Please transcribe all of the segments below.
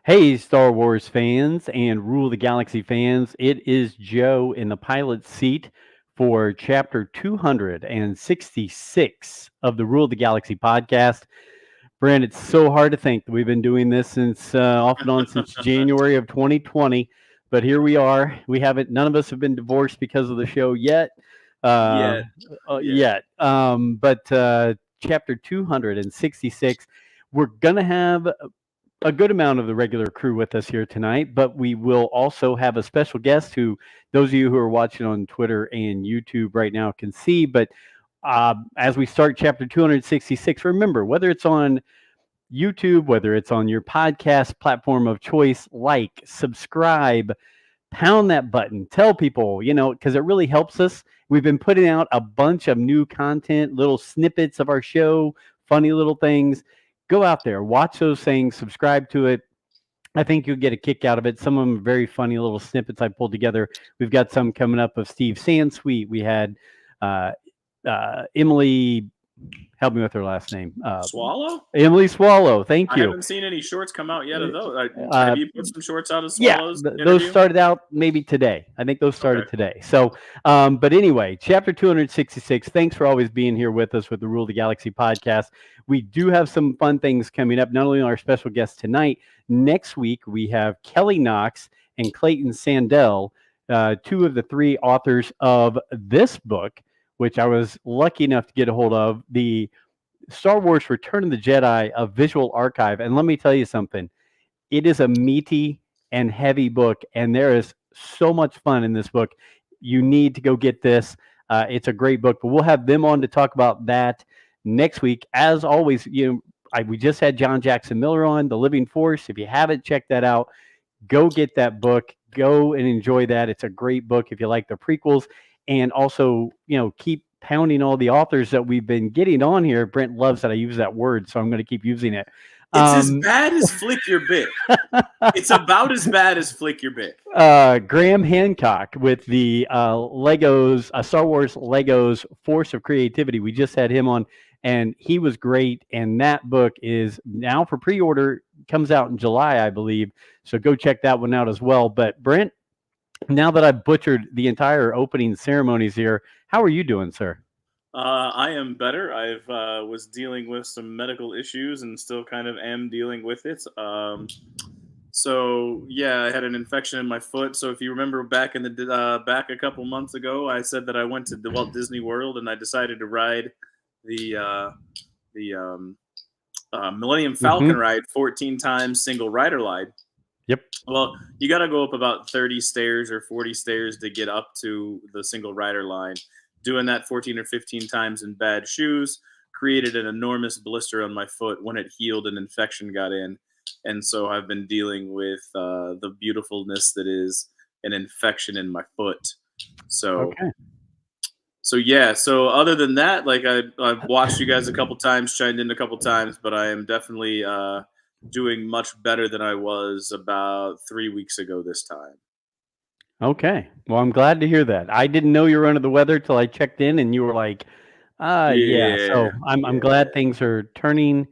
Hey, Star Wars fans and Rule of the Galaxy fans. It is Joe in the pilot seat for chapter 266 of the Rule of the Galaxy podcast. Brand, it's so hard to think that we've been doing this since off and on since January of 2020. But here we are. We haven't, none of us have been divorced because of the show yet. Uh, Yet, yet. yet. But chapter 266, we're going to have a good amount of the regular crew with us here tonight, but we will also have a special guest who those of you who are watching on Twitter and YouTube right now can see. But as we start chapter 266, remember, whether it's on YouTube, whether it's on your podcast platform of choice, like, subscribe, pound that button, tell people, because it really helps us. We've been putting out a bunch of new content, little snippets of our show, funny little things. Go out there, watch those things, subscribe to it. I think you'll get a kick out of it. Some of them are very funny little snippets I pulled together. We've got some coming up of Steve Sansweet. We had uh, Emily, help me with her last name. Swallow? Emily Swallow. Thank I you. haven't seen any shorts come out yet of those. Uh, Have you put some shorts out of Yeah, Swallow's those interview? started out maybe today. I think those Okay. started today. So, but anyway, chapter 266. Thanks for always being here with us with the Rule of the Galaxy podcast. We do have some fun things coming up, not only on our special guest tonight, next week we have Kelly Knox and Clayton Sandell, two of the three authors of this book, which I was lucky enough to get a hold of, the Star Wars Return of the Jedi, a visual archive. And let me tell you something, it is a meaty and heavy book, and there is so much fun in this book. You need to go get this. It's a great book, but we'll have them on to talk about that next week. As always, we just had John Jackson Miller on, The Living Force. If you haven't checked that out, go get that book. Go and enjoy that. It's a great book if you like the prequels, and also, keep pounding all the authors that we've been getting on here. Brent loves that I use that word, so I'm going to keep using it. It's as bad as Flick Your Bit. It's about as bad as Flick Your Bit. Graham Hancock with the Legos, Star Wars Legos Force of Creativity. We just had him on, and he was great. And that book is now for pre-order. Comes out in July, I believe. So go check that one out as well. But Brent, now that I've butchered the entire opening ceremonies here, how are you doing, sir? I am better. I've was dealing with some medical issues and still kind of am dealing with it. So yeah, I had an infection in my foot. So if you remember back in the back a couple months ago, I said that I went to the Walt Disney World and I decided to ride the Millennium Falcon ride 14 times single rider ride. Yep. Well, you got to go up about 30 stairs or 40 stairs to get up to the single rider line. Doing that 14 or 15 times in bad shoes created an enormous blister on my foot. When it healed, an infection got in. And so I've been dealing with the beautifulness that is an infection in my foot. So, Okay. So other than that, like I've watched you guys a couple times, chimed in a couple times, but I am definitely doing much better than I was about 3 weeks ago this time. Okay. Well, I'm glad to hear that. I didn't know you were under the weather till I checked in, and you were like, yeah. So I'm glad things are turning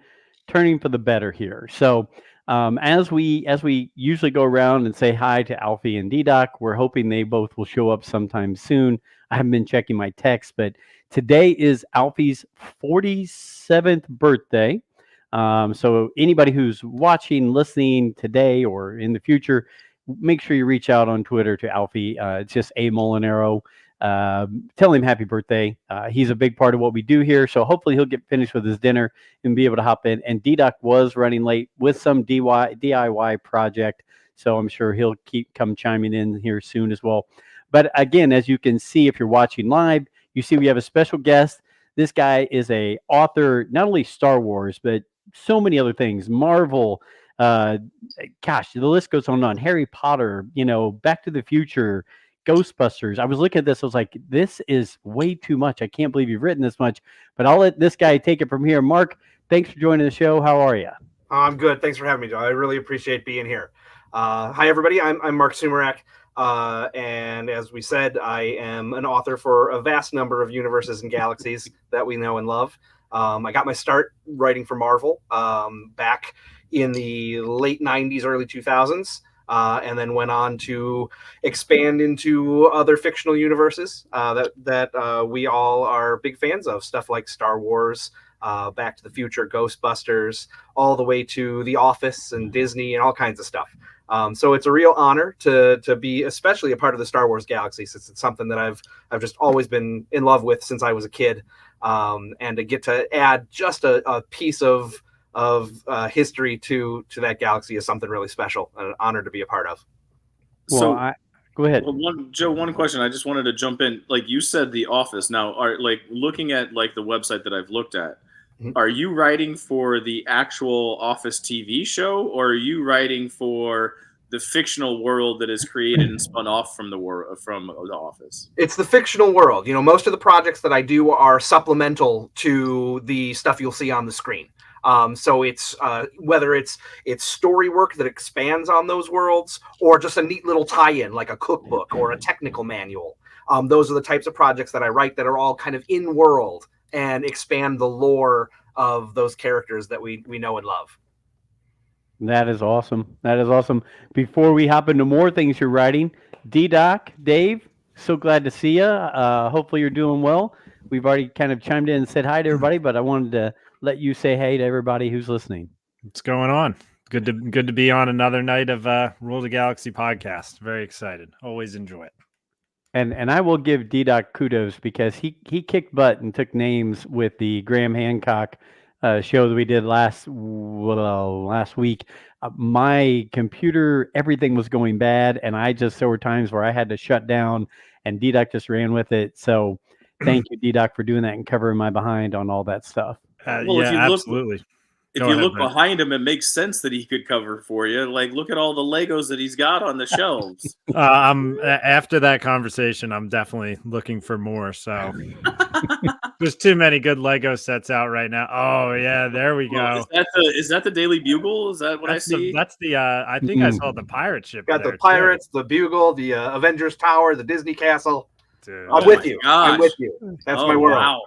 for the better here. So as we usually go around and say hi to Alfie and D-Doc, we're hoping they both will show up sometime soon. I haven't been checking my texts, but today is Alfie's 47th birthday. So anybody who's watching, listening today or in the future, make sure you reach out on Twitter to Alfie. It's just A Molinaro. Tell him happy birthday. He's a big part of what we do here. So hopefully he'll get finished with his dinner and be able to hop in. And D-Doc was running late with some DIY project. So I'm sure he'll come chiming in here soon as well. But again, as you can see, if you're watching live, you see we have a special guest. This guy is a author, not only Star Wars, but so many other things. Marvel, gosh, the list goes on and on. Harry Potter, Back to the Future, Ghostbusters. I was looking at this. I was like, this is way too much. I can't believe you've written this much. But I'll let this guy take it from here. Mark, thanks for joining the show. How are you? I'm good. Thanks for having me, Joe. I really appreciate being here. Hi, everybody. I'm Marc Sumerak. And as we said, I am an author for a vast number of universes and galaxies that we know and love. I got my start writing for Marvel back in the late 90s, early 2000s. And then went on to expand into other fictional universes that we all are big fans of. Stuff like Star Wars, Back to the Future, Ghostbusters, all the way to The Office and Disney and all kinds of stuff. So it's a real honor to be especially a part of the Star Wars galaxy, since it's something that I've just always been in love with since I was a kid. And to get to add just a piece of history to that galaxy is something really special and an honor to be a part of. So, go ahead. Well, one question. I just wanted to jump in. Like you said, The Office. Now, looking at like the website that I've looked at, are you writing for the actual Office TV show, or are you writing for the fictional world that is created and spun off from the Office? It's the fictional world. Most of the projects that I do are supplemental to the stuff you'll see on the screen. So it's whether it's story work that expands on those worlds, or just a neat little tie-in like a cookbook or a technical manual. Those are the types of projects that I write that are all kind of in world and expand the lore of those characters that we know and love. That is awesome. That is awesome. Before we hop into more things you're writing, D-Doc, Dave, so glad to see you. Hopefully you're doing well. We've already kind of chimed in and said hi to everybody, but I wanted to let you say hey to everybody who's listening. What's going on? Good to be on another night of Rule the Galaxy podcast. Very excited. Always enjoy it. And I will give D-Doc kudos because he kicked butt and took names with the Graham Hancock show that we did last week. My computer, everything was going bad, and there were times where I had to shut down, and D-Doc just ran with it. So thank you, D-Doc, for doing that and covering my behind on all that stuff. Absolutely. If you look behind him, it makes sense that he could cover for you. Like, look at all the Legos that he's got on the shelves. After that conversation, I'm definitely looking for more. So there's too many good Lego sets out right now. Oh yeah, there we go. Is that the Daily Bugle? Is that what I see? That's the. I think I saw the pirate ship. Got the pirates, the Bugle, the Avengers Tower, the Disney Castle. Dude, I'm with you. I'm with you. That's my world. Wow.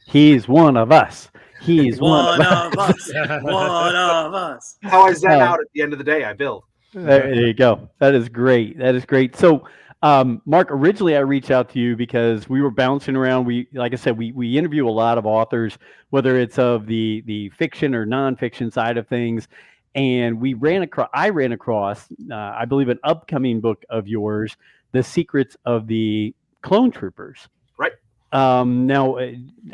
He's one of us. He's one of us. One of us. How I zen out at the end of the day, I build. There you go. That is great. That is great. So, Mark, originally I reached out to you because we were bouncing around. Like I said, we interview a lot of authors, whether it's of the fiction or nonfiction side of things. And I ran across, I believe, an upcoming book of yours, The Secrets of the Clone Troopers. Right. Now,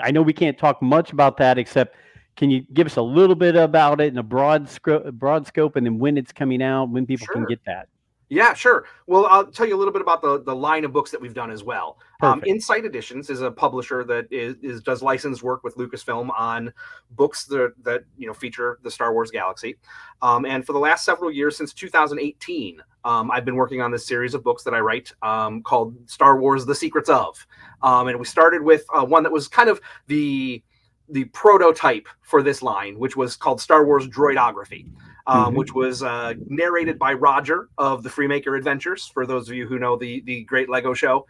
I know we can't talk much about that, except can you give us a little bit about it in a broad scope, and then when it's coming out, when people can get that? Yeah, sure. Well, I'll tell you a little bit about the line of books that we've done as well. Insight Editions is a publisher that does licensed work with Lucasfilm on books that feature the Star Wars galaxy. And for the last several years, since 2018, I've been working on this series of books that I write called Star Wars: The Secrets of. And we started with one that was kind of the prototype for this line, which was called Star Wars Droidography. Which was narrated by Roger of the Freemaker Adventures, for those of you who know the great Lego show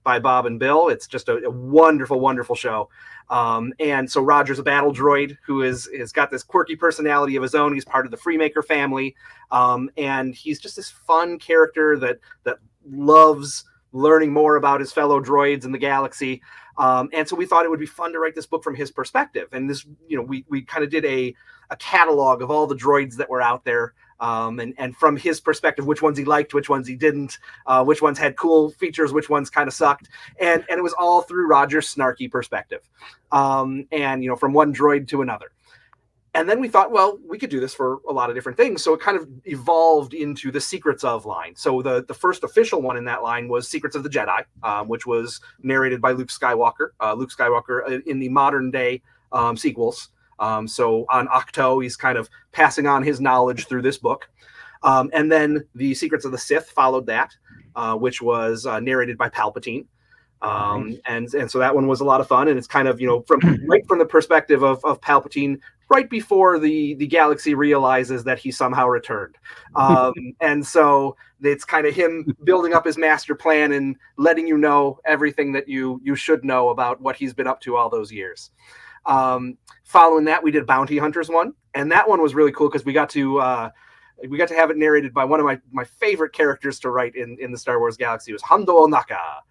by Bob and Bill. It's just a wonderful, wonderful show. And so Roger's a battle droid who has got this quirky personality of his own. He's part of the Freemaker family. And he's just this fun character that loves learning more about his fellow droids in the galaxy. And so we thought it would be fun to write this book from his perspective. And this, we kind of did a catalog of all the droids that were out there. And from his perspective, which ones he liked, which ones he didn't, which ones had cool features, which ones kind of sucked. And it was all through Roger's snarky perspective. And, from one droid to another. And then we thought, well, we could do this for a lot of different things. So it kind of evolved into the Secrets of line. So the first official one in that line was Secrets of the Jedi, which was narrated by Luke Skywalker. Luke Skywalker in the modern day sequels. So on Octo, he's kind of passing on his knowledge through this book. And then the Secrets of the Sith followed that, which was narrated by Palpatine. And so that one was a lot of fun. And it's kind of, from the perspective of Palpatine, right before the galaxy realizes that he somehow returned. And so it's kind of him building up his master plan and letting you know everything that you should know about what he's been up to all those years. Following that, we did Bounty Hunters one, and that one was really cool because we got to have it narrated by one of my favorite characters to write in the Star Wars galaxy. It was Hondo Onaka.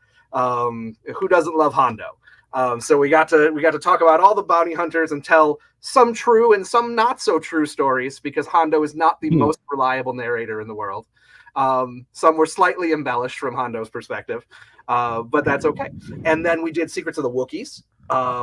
Who doesn't love Hondo? So we got to talk about all the bounty hunters and tell some true and some not so true stories, because Hondo is not the most reliable narrator in the world. Some were slightly embellished from Hondo's perspective, but that's okay. And then we did Secrets of the Wookiees,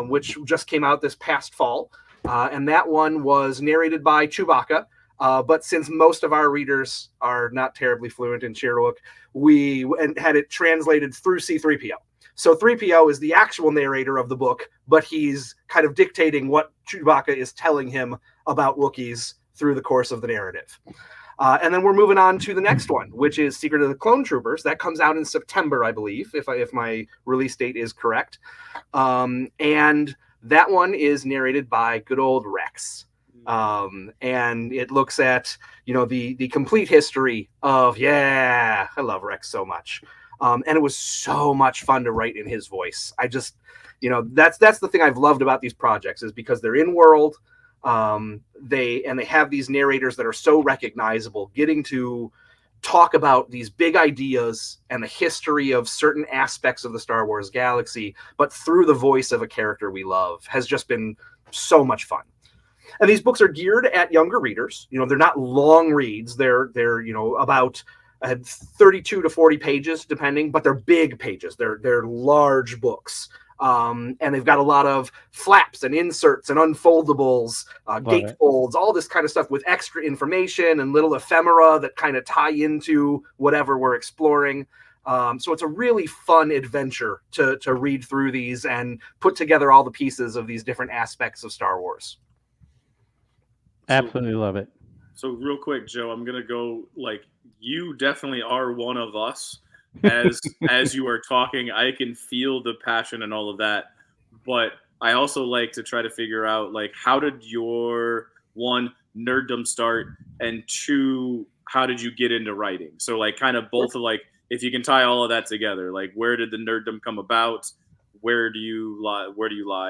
which just came out this past fall. And that one was narrated by Chewbacca. But since most of our readers are not terribly fluent in Chirrut, we had it translated through C-3PO. So 3PO is the actual narrator of the book, but he's kind of dictating what Chewbacca is telling him about Wookiees through the course of the narrative. And then we're moving on to the next one, which is Secret of the Clone Troopers. That comes out in September, I believe, if my release date is correct. And that one is narrated by good old Rex. And it looks at, the complete history of, I love Rex so much. And it was so much fun to write in his voice. I just, that's the thing I've loved about these projects, is because they're in world. They have these narrators that are so recognizable, getting to talk about these big ideas and the history of certain aspects of the Star Wars galaxy, but through the voice of a character we love, has just been so much fun. And these books are geared at younger readers. They're not long reads. They're about 32 to 40 pages, depending, but they're big pages. They're large books. And they've got a lot of flaps and inserts and unfoldables, gatefolds, all this kind of stuff with extra information and little ephemera that kind of tie into whatever we're exploring. So it's a really fun adventure to read through these and put together all the pieces of these different aspects of Star Wars. Absolutely love it. So real quick, Joe, I'm going to go, you definitely are one of us. As you are talking, I can feel the passion and all of that, but I also like to try to figure out, how did your nerddom start, and two, how did you get into writing? So kind of both of if you can tie all of that together, where did the nerddom come about? Where do you lie?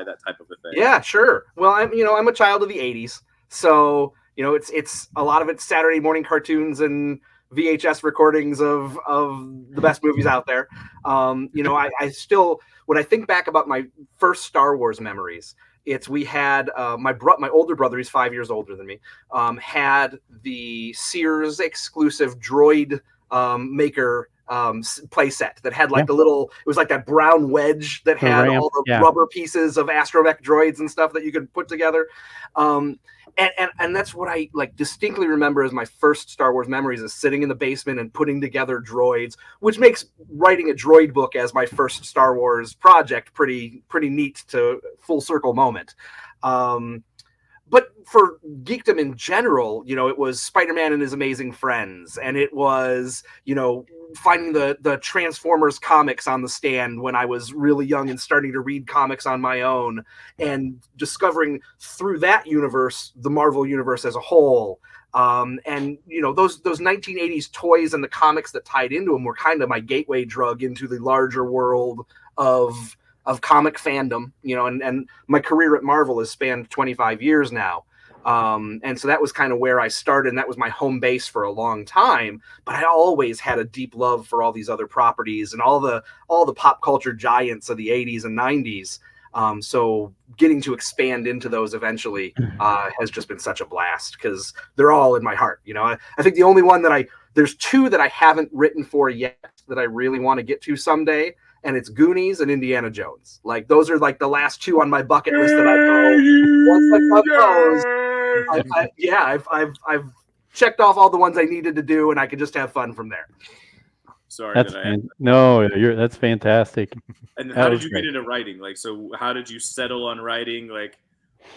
That type of a thing. Yeah, sure. Well, I'm a child of the 80s, so it's a lot of it's Saturday morning cartoons and VHS recordings of the best movies out there. I still, when I think back about my first Star Wars memories, we had my older brother, he's 5 years older than me, had the Sears exclusive droid maker play set that had the little, it was like that brown wedge that had all the rubber pieces of astromech droids and stuff that you could put together. And that's what I distinctly remember as my first Star Wars memories, is sitting in the basement and putting together droids, which makes writing a droid book as my first Star Wars project pretty neat, to full circle moment. But for geekdom in general, it was Spider-Man and His Amazing Friends, and it was, finding the Transformers comics on the stand when I was really young and starting to read comics on my own, and discovering through that universe, the Marvel universe as a whole. And those 1980s toys and the comics that tied into them were kind of my gateway drug into the larger world of comic fandom, and my career at Marvel has spanned 25 years now. And so that was kind of where I started, and that was my home base for a long time. But I always had a deep love for all these other properties and all the pop culture giants of the 80s and 90s. So getting to expand into those eventually has just been such a blast, because they're all in my heart. I think the only one there's two that I haven't written for yet that I really want to get to someday, and it's Goonies and Indiana Jones. Those are the last two on my bucket list that I know. Once I got those, I've checked off all the ones I needed to do, and I could just have fun from there. Sorry, that's fantastic. And how did you get into writing? So how did you settle on writing?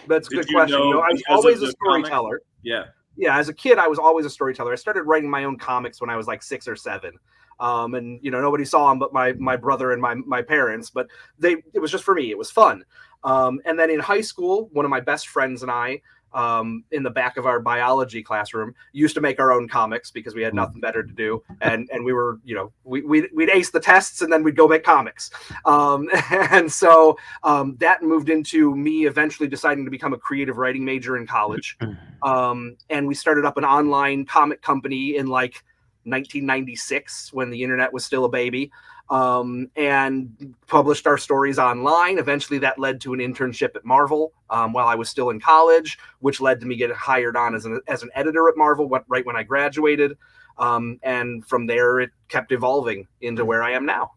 That's a good question. I was always a storyteller. Yeah. Yeah, as a kid, I was always a storyteller. I started writing my own comics when I was 6 or 7. And nobody saw them but my brother and my parents, but it was just for me. It was fun. And then in high school, one of my best friends and I in the back of our biology classroom, used to make our own comics because we had nothing better to do, and we were, we'd ace the tests and then we'd go make comics, and so that moved into me eventually deciding to become a creative writing major in college, and we started up an online comic company in like 1996 when the internet was still a baby, and published our stories online. Eventually that led to an internship at Marvel while I was still in college, which led to me getting hired on as an editor at Marvel right when I graduated. And from there, it kept evolving into where I am now.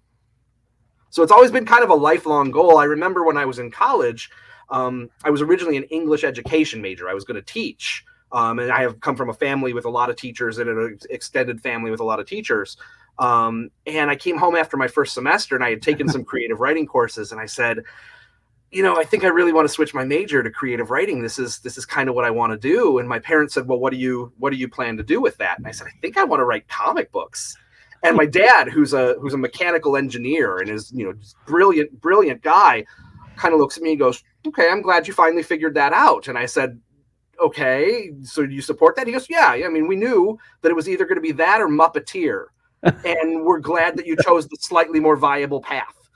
So it's always been kind of a lifelong goal. I remember when I was in college, I was originally an English education major. I was going to teach. And I have come from a family with a lot of teachers and an extended family with a lot of teachers. And I came home after my first semester and I had taken some creative writing courses, and I said, I think I really want to switch my major to creative writing. This is kind of what I want to do. And my parents said, well, what do you plan to do with that? And I said, I think I want to write comic books. And my dad, who's a mechanical engineer and is, brilliant guy, kind of looks at me and goes, okay, I'm glad you finally figured that out. And I said, okay, so do you support that? He goes, yeah. I mean, we knew that it was either going to be that or Muppeteer. And we're glad that you chose the slightly more viable path.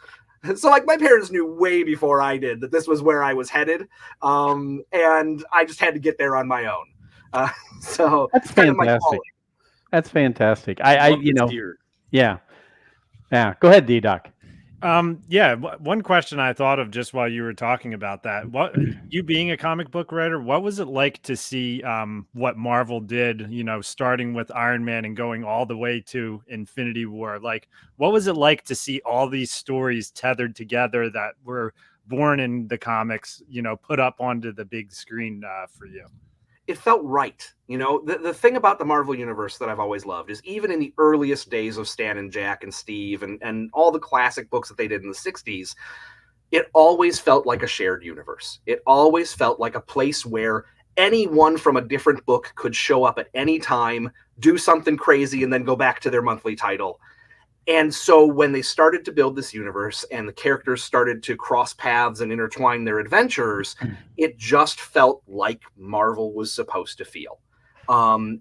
So like my parents knew way before I did that this was where I was headed. And I just had to get there on my own. So that's fantastic. That's fantastic. Yeah. Go ahead, D-Doc. One question I thought of just while you were talking about that, you being a comic book writer, what was it like to see what Marvel did, starting with Iron Man and going all the way to Infinity War? Like, what was it like to see all these stories tethered together that were born in the comics, put up onto the big screen for you? It felt right. The thing about the Marvel Universe that I've always loved is even in the earliest days of Stan and Jack and Steve and all the classic books that they did in the 60s, it always felt like a shared universe. It always felt like a place where anyone from a different book could show up at any time, do something crazy, and then go back to their monthly title. And so when they started to build this universe and the characters started to cross paths and intertwine their adventures, it just felt like Marvel was supposed to feel.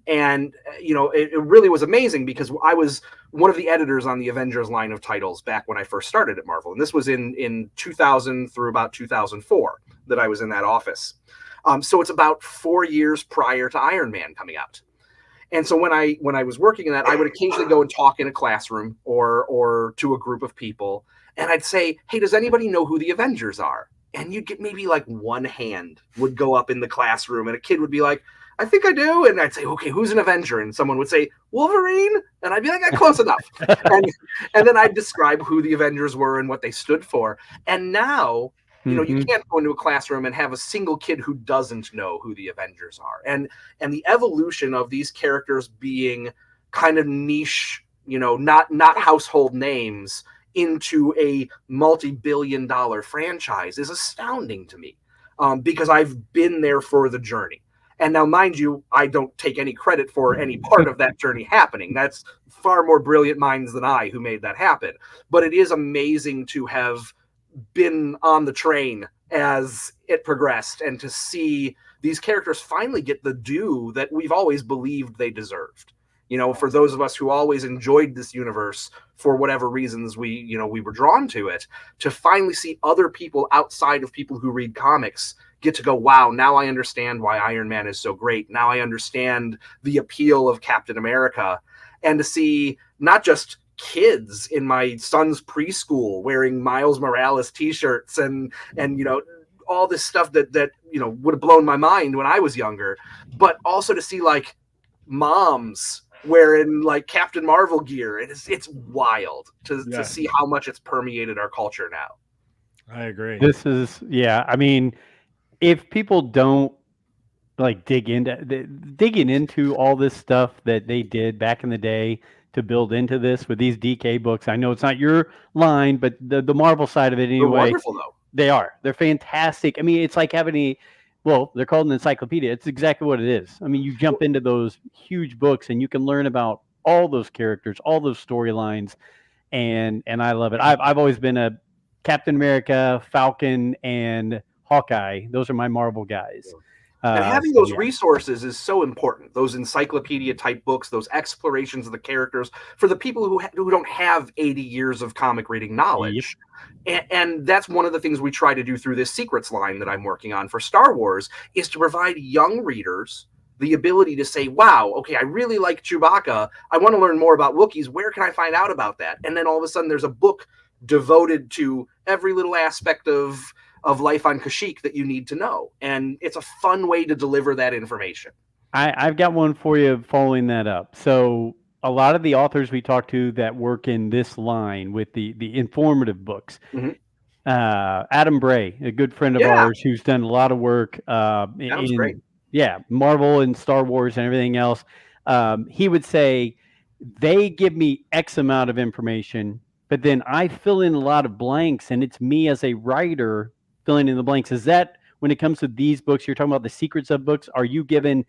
It really was amazing because I was one of the editors on the Avengers line of titles back when I first started at Marvel. And this was in 2000 through about 2004 that I was in that office. So it's about 4 years prior to Iron Man coming out. And so when I was working in that, I would occasionally go and talk in a classroom or to a group of people, and I'd say, hey, does anybody know who the Avengers are? And you'd get maybe like one hand would go up in the classroom, and a kid would be like, I think I do. And I'd say, okay, who's an Avenger? And someone would say, Wolverine. And I'd be like, close enough. And then I'd describe who the Avengers were and what they stood for. And now, you can't go into a classroom and have a single kid who doesn't know who the Avengers are. And the evolution of these characters being kind of niche, not household names into a multi-billion-dollar franchise is astounding to me, because I've been there for the journey. And now, mind you, I don't take any credit for any part of that journey happening. That's far more brilliant minds than I who made that happen. But it is amazing to have been on the train as it progressed and to see these characters finally get the due that we've always believed they deserved. For those of us who always enjoyed this universe for whatever reasons we were drawn to it, to finally see other people outside of people who read comics get to go, wow, now I understand why Iron Man is so great. Now I understand the appeal of Captain America. And to see not just kids in my son's preschool wearing Miles Morales t-shirts and all this stuff that would have blown my mind when I was younger, but also to see like moms wearing like Captain Marvel gear. It's wild to see how much it's permeated our culture now. I agree. I mean, if people don't like digging into all this stuff that they did back in the day to build into this with these DK books. I know it's not your line, but the Marvel side of it anyway. They're wonderful, though. They are. They're fantastic. I mean, it's like having they're called an encyclopedia. It's exactly what it is. I mean, you jump into those huge books and you can learn about all those characters, all those storylines, and I love it. I've always been a Captain America, Falcon, and Hawkeye. Those are my Marvel guys. And having So those yeah. resources is so important. Those encyclopedia type books, those explorations of the characters for the people who don't have 80 years of comic reading knowledge. And that's one of the things we try to do through this Secrets line that I'm working on for Star Wars, is to provide young readers the ability to say, wow, okay, I really like Chewbacca. I want to learn more about Wookiees. Where can I find out about that? And then all of a sudden there's a book devoted to every little aspect of life on Kashyyyk that you need to know. And it's a fun way to deliver that information. I've got one for you following that up. So a lot of the authors we talk to that work in this line with the informative books, Adam Bray, a good friend of ours who's done a lot of work Adam's great. Marvel and Star Wars and everything else. He would say they give me X amount of information, but then I fill in a lot of blanks, and it's me as a writer filling in the blanks. Is that, when it comes to these books, you're talking about the secrets of books, are you given,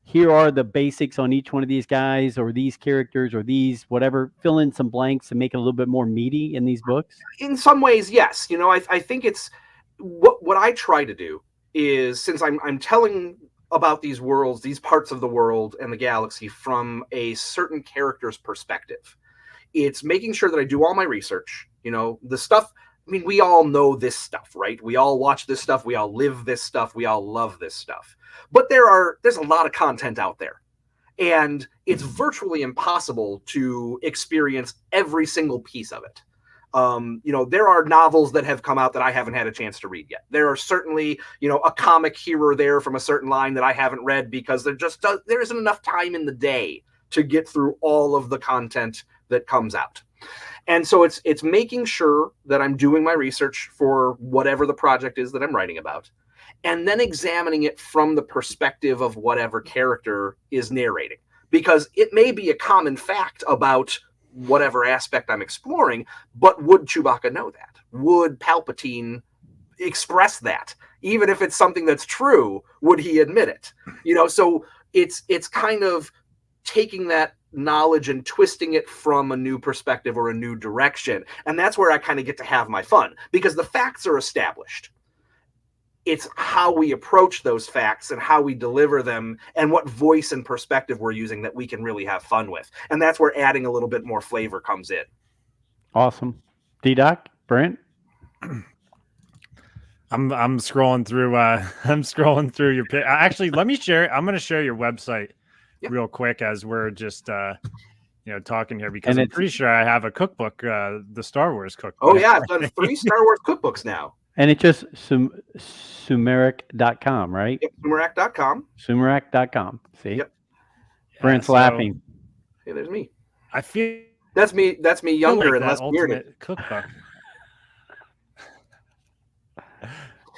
here are the basics on each one of these guys or these characters or these whatever, fill in some blanks and make it a little bit more meaty in these books? In some ways, yes. You know, I think it's what I try to do is, since I'm telling about these worlds, these parts of the world and the galaxy from a certain character's perspective, it's making sure that I do all my research. You know, the stuff, I mean, we all know this stuff, right? We all watch this stuff. We all live this stuff. We all love this stuff. But there's a lot of content out there. And it's virtually impossible to experience every single piece of it. You know, there are novels that have come out that I haven't had a chance to read yet. There are certainly, you know, a comic here or there from a certain line that I haven't read because there isn't enough time in the day to get through all of the content that comes out. And so it's making sure that I'm doing my research for whatever the project is that I'm writing about, and then examining it from the perspective of whatever character is narrating. Because it may be a common fact about whatever aspect I'm exploring, but would Chewbacca know that? Would Palpatine express that? Even if it's something that's true, would he admit it? You know, so it's kind of taking that knowledge and twisting it from a new perspective or a new direction. And that's where I kind of get to have my fun, because the facts are established. It's how we approach those facts and how we deliver them and what voice and perspective we're using that we can really have fun with. And that's where adding a little bit more flavor comes in. Awesome. D-Doc, Brent? I'm scrolling through your page. Actually, let me share. I'm going to share your website real quick as we're just talking here, because I'm pretty sure I have a cookbook, the Star Wars cookbook. Oh yeah, I've done 3 Star Wars cookbooks now. And it's just Sumerak.com, right? Yep, Sumerak.com. Sumerak.com. See? Yep. Brent's laughing. Hey, there's me. I feel that's me younger like and less bearded. Cookbook.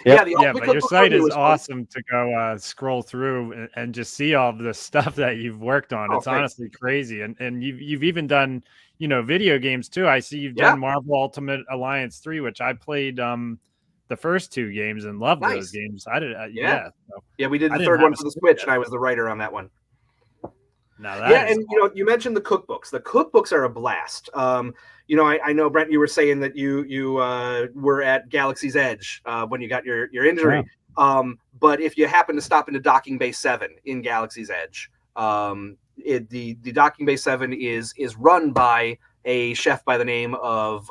Yep. But your site is awesome to go scroll through and just see all of the stuff that you've worked on. It's honestly crazy. And you've even done, video games too. I see you've done Marvel Ultimate Alliance 3, which I played the first 2 games and loved those games. I did. We did the third one for the Switch, and I was the writer on that one. And you mentioned the cookbooks. The cookbooks are a blast. I know, Brent, you were saying that you were at Galaxy's Edge when you got your injury. Yeah. But if you happen to stop into Docking Bay 7 in Galaxy's Edge, the Docking Bay 7 is run by a chef by the name of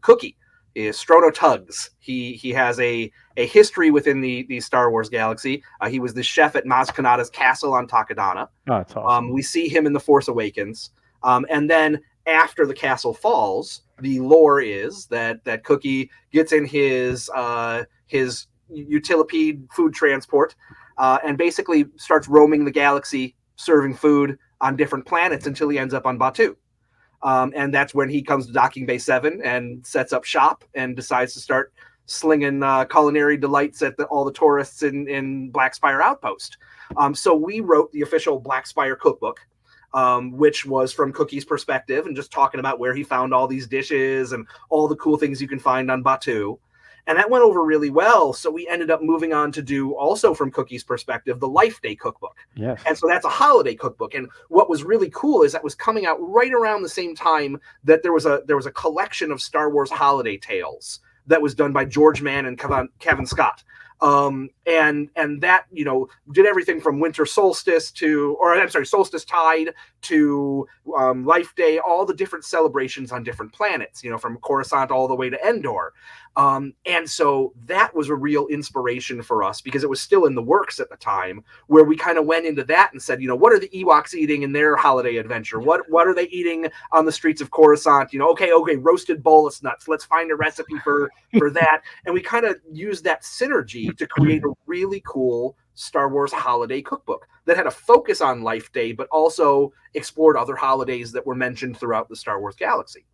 Cookie. Is Strono Tuggs. He has a history within the Star Wars galaxy. He was the chef at Maz Kanata's castle on Takodana. Oh, that's awesome. We see him in The Force Awakens. And then after the castle falls, the lore is that Cookie gets in his utilipede food transport and basically starts roaming the galaxy, serving food on different planets until he ends up on Batuu. And that's when he comes to Docking Bay 7 and sets up shop and decides to start slinging culinary delights at all the tourists in Black Spire Outpost. So we wrote the official Black Spire cookbook, which was from Cookie's perspective and just talking about where he found all these dishes and all the cool things you can find on Batuu. And that went over really well. So we ended up moving on to do, also from Cookie's perspective, the Life Day cookbook. Yes. And so that's a holiday cookbook. And what was really cool is that was coming out right around the same time that there was a collection of Star Wars holiday tales that was done by George Mann and Kevin Scott. And that, you know, did everything from winter solstice to, or I'm sorry, solstice tide to Life Day, all the different celebrations on different planets, you know, from Coruscant all the way to Endor. And so that was a real inspiration for us because it was still in the works at the time, where we kind of went into that and said, you know, what are the Ewoks eating in their holiday adventure? What are they eating on the streets of Coruscant? You know, okay, roasted bolus nuts. Let's find a recipe for that. And we kind of used that synergy to create a really cool Star Wars holiday cookbook that had a focus on Life Day, but also explored other holidays that were mentioned throughout the Star Wars galaxy.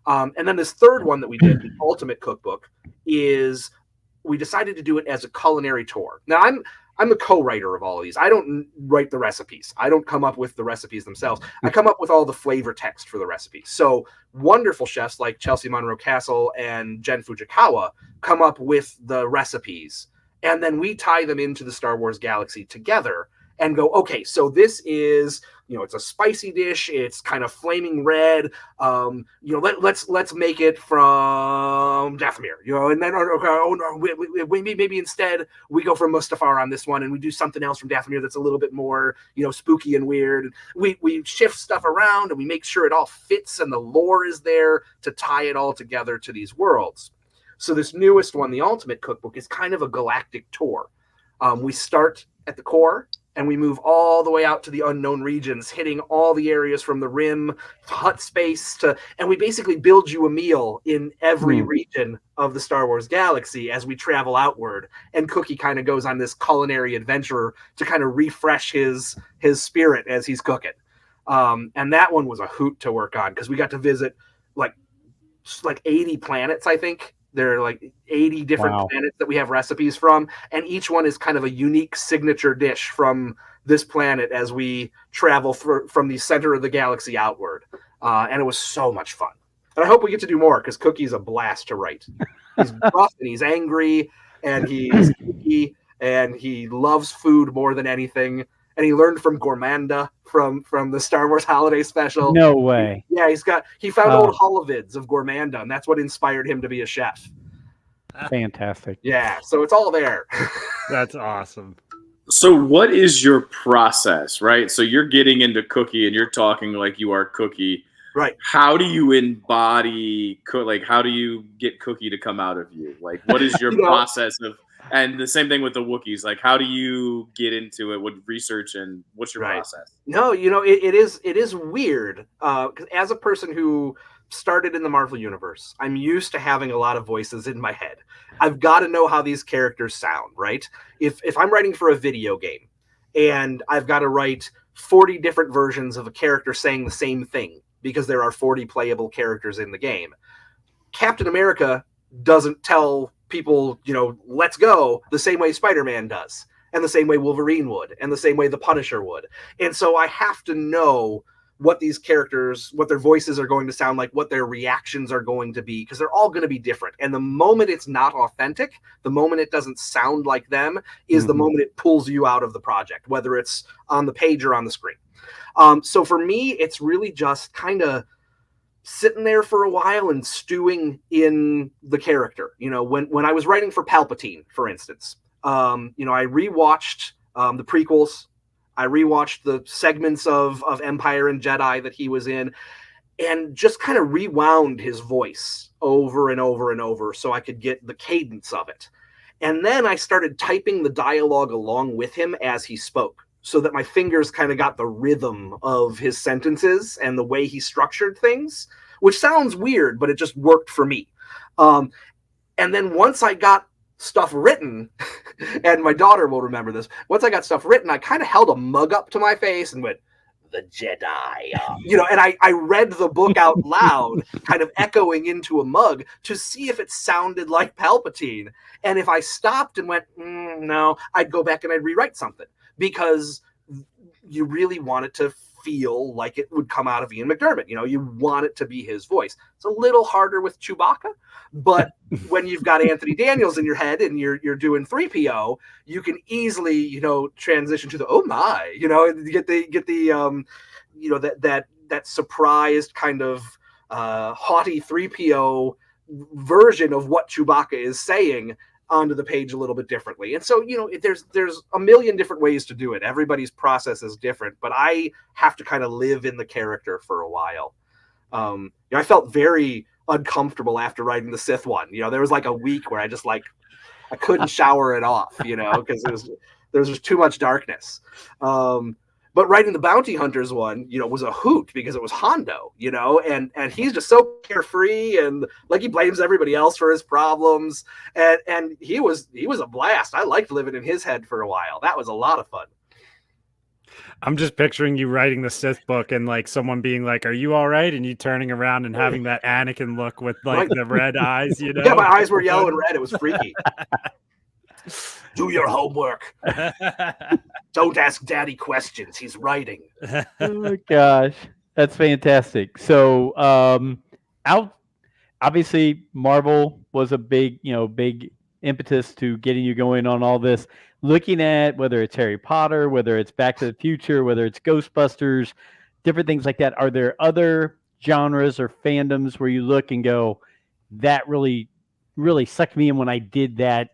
And then this third one that we did, the Ultimate Cookbook, is we decided to do it as a culinary tour. Now, I'm the co-writer of all of these. I don't write the recipes. I don't come up with the recipes themselves. I come up with all the flavor text for the recipes. So wonderful chefs like Chelsea Monroe Castle and Jen Fujikawa come up with the recipes. And then we tie them into the Star Wars galaxy together and go, okay, so this is, you know, it's a spicy dish. It's kind of flaming red. You know, let's make it from Dathomir, you know, and then maybe instead we go for Mustafar on this one, and we do something else from Dathomir that's a little bit more, you know, spooky and weird. We shift stuff around and we make sure it all fits and the lore is there to tie it all together to these worlds. So this newest one, the Ultimate Cookbook, is kind of a galactic tour. We start at the core and we move all the way out to the unknown regions, hitting all the areas from the rim, hut space and we basically build you a meal in every region of the Star Wars galaxy as we travel outward. And Cookie kind of goes on this culinary adventure to kind of refresh his spirit as he's cooking. And that one was a hoot to work on because we got to visit like 80 planets, I think. There are like 80 different planets that we have recipes from, and each one is kind of a unique signature dish from this planet as we travel from the center of the galaxy outward. And it was so much fun. And I hope we get to do more because Cookie's a blast to write. He's rough and he's angry and he's geeky and he loves food more than anything. And he learned from Gourmanda from the Star Wars Holiday Special. No way. He found old holovids of Gourmanda, and that's what inspired him to be a chef. Fantastic. Yeah, so it's all there. That's awesome. So what is your process, right? So you're getting into Cookie and you're talking like you are Cookie. Right. How do you embody, like, how do you get Cookie to come out of you? Like, what is your process of, and the same thing with the Wookiees, like, how do you get into it with research and what's your process? No, you know, it is weird. Because as a person who started in the Marvel Universe, I'm used to having a lot of voices in my head. I've got to know how these characters sound, right? If I'm writing for a video game and I've got to write 40 different versions of a character saying the same thing because there are 40 playable characters in the game, Captain America doesn't tell people, you know, let's go the same way Spider-Man does, and the same way Wolverine would, and the same way the Punisher would. And so I have to know what these characters, what their voices are going to sound like, what their reactions are going to be, because they're all going to be different. And the moment it's not authentic, the moment it doesn't sound like them, is the moment it pulls you out of the project, whether it's on the page or on the screen. So for me, it's really just kind of sitting there for a while and stewing in the character. You know, when I was writing for Palpatine, for instance, you know, I rewatched the prequels. I rewatched the segments of Empire and Jedi that he was in, and just kind of rewound his voice over and over and over so I could get the cadence of it. And then I started typing the dialogue along with him as he spoke, so that my fingers kind of got the rhythm of his sentences and the way he structured things, which sounds weird, but it just worked for me. And then once I got stuff written, and my daughter will remember this, once I got stuff written, I kind of held a mug up to my face and went, "The Jedi," you know, and I read the book out loud, kind of echoing into a mug to see if it sounded like Palpatine. And if I stopped and went, no, I'd go back and I'd rewrite something, because you really want it to feel like it would come out of Ian McDiarmid. You know, you want it to be his voice. It's a little harder with Chewbacca, but when you've got Anthony Daniels in your head and you're doing 3PO, you can easily, you know, transition to the, oh my, you know, get the you know, that surprised kind of haughty 3PO version of what Chewbacca is saying onto the page a little bit differently. And so, there's a million different ways to do it. Everybody's process is different, but I have to kind of live in the character for a while. I felt very uncomfortable after writing the Sith one. There was like a week where I just I couldn't shower it off, because there was just too much darkness. But writing the Bounty Hunters one, was a hoot because it was Hondo, and he's just so carefree and like he blames everybody else for his problems. And he was a blast. I liked living in his head for a while. That was a lot of fun. I'm just picturing you writing the Sith book and like someone being like, "Are you all right?" and you turning around and having that Anakin look with like the red eyes, Yeah, my eyes were yellow and red. It was freaky. Do your homework. Don't ask Daddy questions. He's writing. Oh gosh, that's fantastic. So, obviously, Marvel was a big impetus to getting you going on all this. Looking at whether it's Harry Potter, whether it's Back to the Future, whether it's Ghostbusters, different things like that. Are there other genres or fandoms where you look and go, that really, really sucked me in when I did that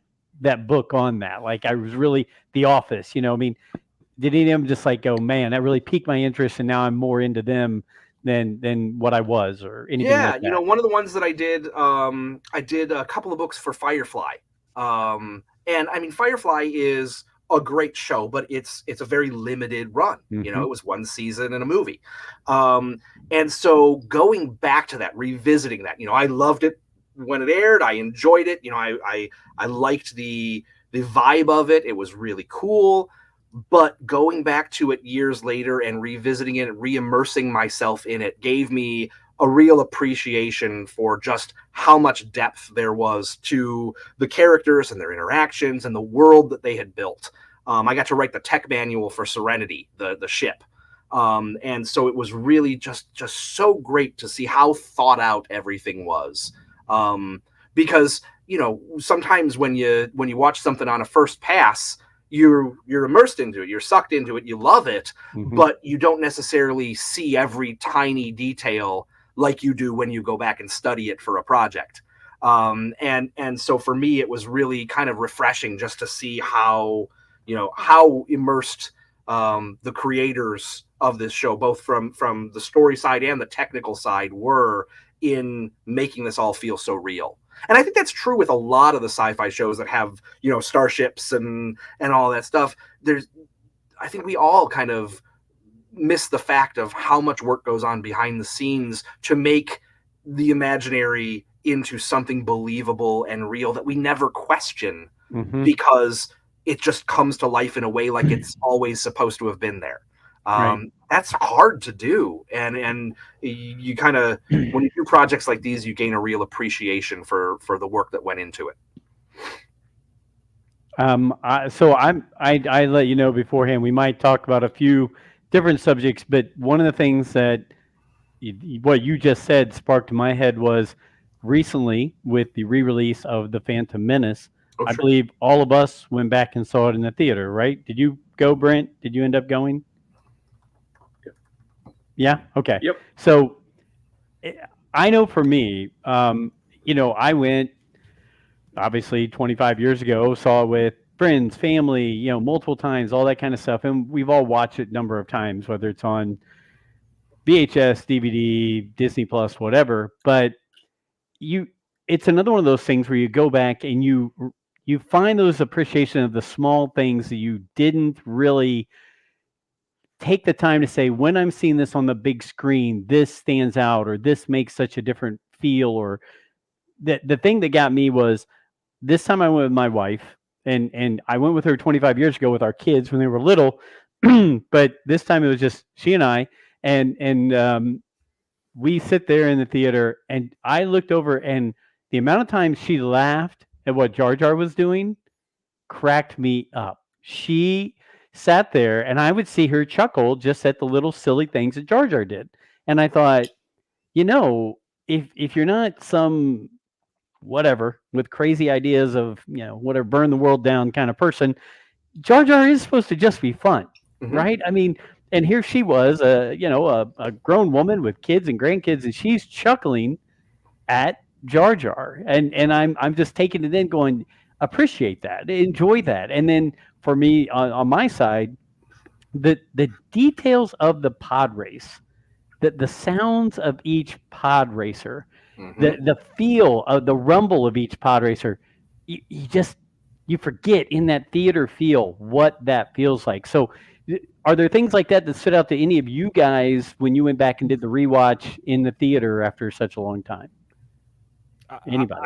book on that? Like I was really The Office, did any of them just like go, man, that really piqued my interest and now I'm more into them than what I was or anything like that? One of the ones that I did a couple of books for Firefly. And I mean, Firefly is a great show, but it's a very limited run. Mm-hmm. It was one season and a movie. And so going back to that, revisiting that, I loved it when it aired. I enjoyed it. I liked the vibe of it. It was really cool. But going back to it years later and revisiting it, re-immersing myself in it gave me a real appreciation for just how much depth there was to the characters and their interactions and the world that they had built. I got to write the tech manual for Serenity, the ship. And so it was really just so great to see how thought out everything was. Because, sometimes when you watch something on a first pass, you're immersed into it, you're sucked into it, you love it, Mm-hmm. but you don't necessarily see every tiny detail like you do when you go back and study it for a project. And so for me, it was really kind of refreshing just to see how immersed the creators of this show, both from the story side and the technical side, were in making this all feel so real. And I think that's true with a lot of the sci-fi shows that have, starships and all that stuff. I think we all kind of miss the fact of how much work goes on behind the scenes to make the imaginary into something believable and real that we never question, Mm-hmm. because it just comes to life in a way like it's always supposed to have been there. Right. That's hard to do. And you kind of, when you do projects like these, you gain a real appreciation for the work that went into it. I let you know beforehand, we might talk about a few different subjects, but one of the things that what you just said sparked in my head was recently with the re-release of The Phantom Menace. Oh, I sure. believe all of us went back and saw it in the theater, right? Did you go, Brent? Did you end up going? Yeah. Okay. Yep. So I know for me, I went obviously 25 years ago, saw it with friends, family, multiple times, all that kind of stuff. And we've all watched it a number of times, whether it's on VHS, DVD, Disney Plus, whatever. But it's another one of those things where you go back and you find those appreciation of the small things that you didn't really take the time to say, when I'm seeing this on the big screen, this stands out, or this makes such a different feel. Or the thing that got me was this time I went with my wife, and I went with her 25 years ago with our kids when they were little, but this time it was just she and I, and we sit there in the theater, and I looked over, and the amount of times she laughed at what Jar Jar was doing cracked me up. She sat there, and I would see her chuckle just at the little silly things that Jar Jar did. And I thought, if you're not some whatever with crazy ideas of, whatever, burn the world down kind of person, Jar Jar is supposed to just be fun, Mhm. right? I mean, and here she was, a grown woman with kids and grandkids, and she's chuckling at Jar Jar, and I'm just taking it in, going, appreciate that, enjoy that. And then for me on my side, the details of the pod race, the sounds of each pod racer, the feel of the rumble of each pod racer, you just you forget in that theater feel what that feels like. So are there things like that that stood out to any of you guys when you went back and did the rewatch in the theater after such a long time? Anybody?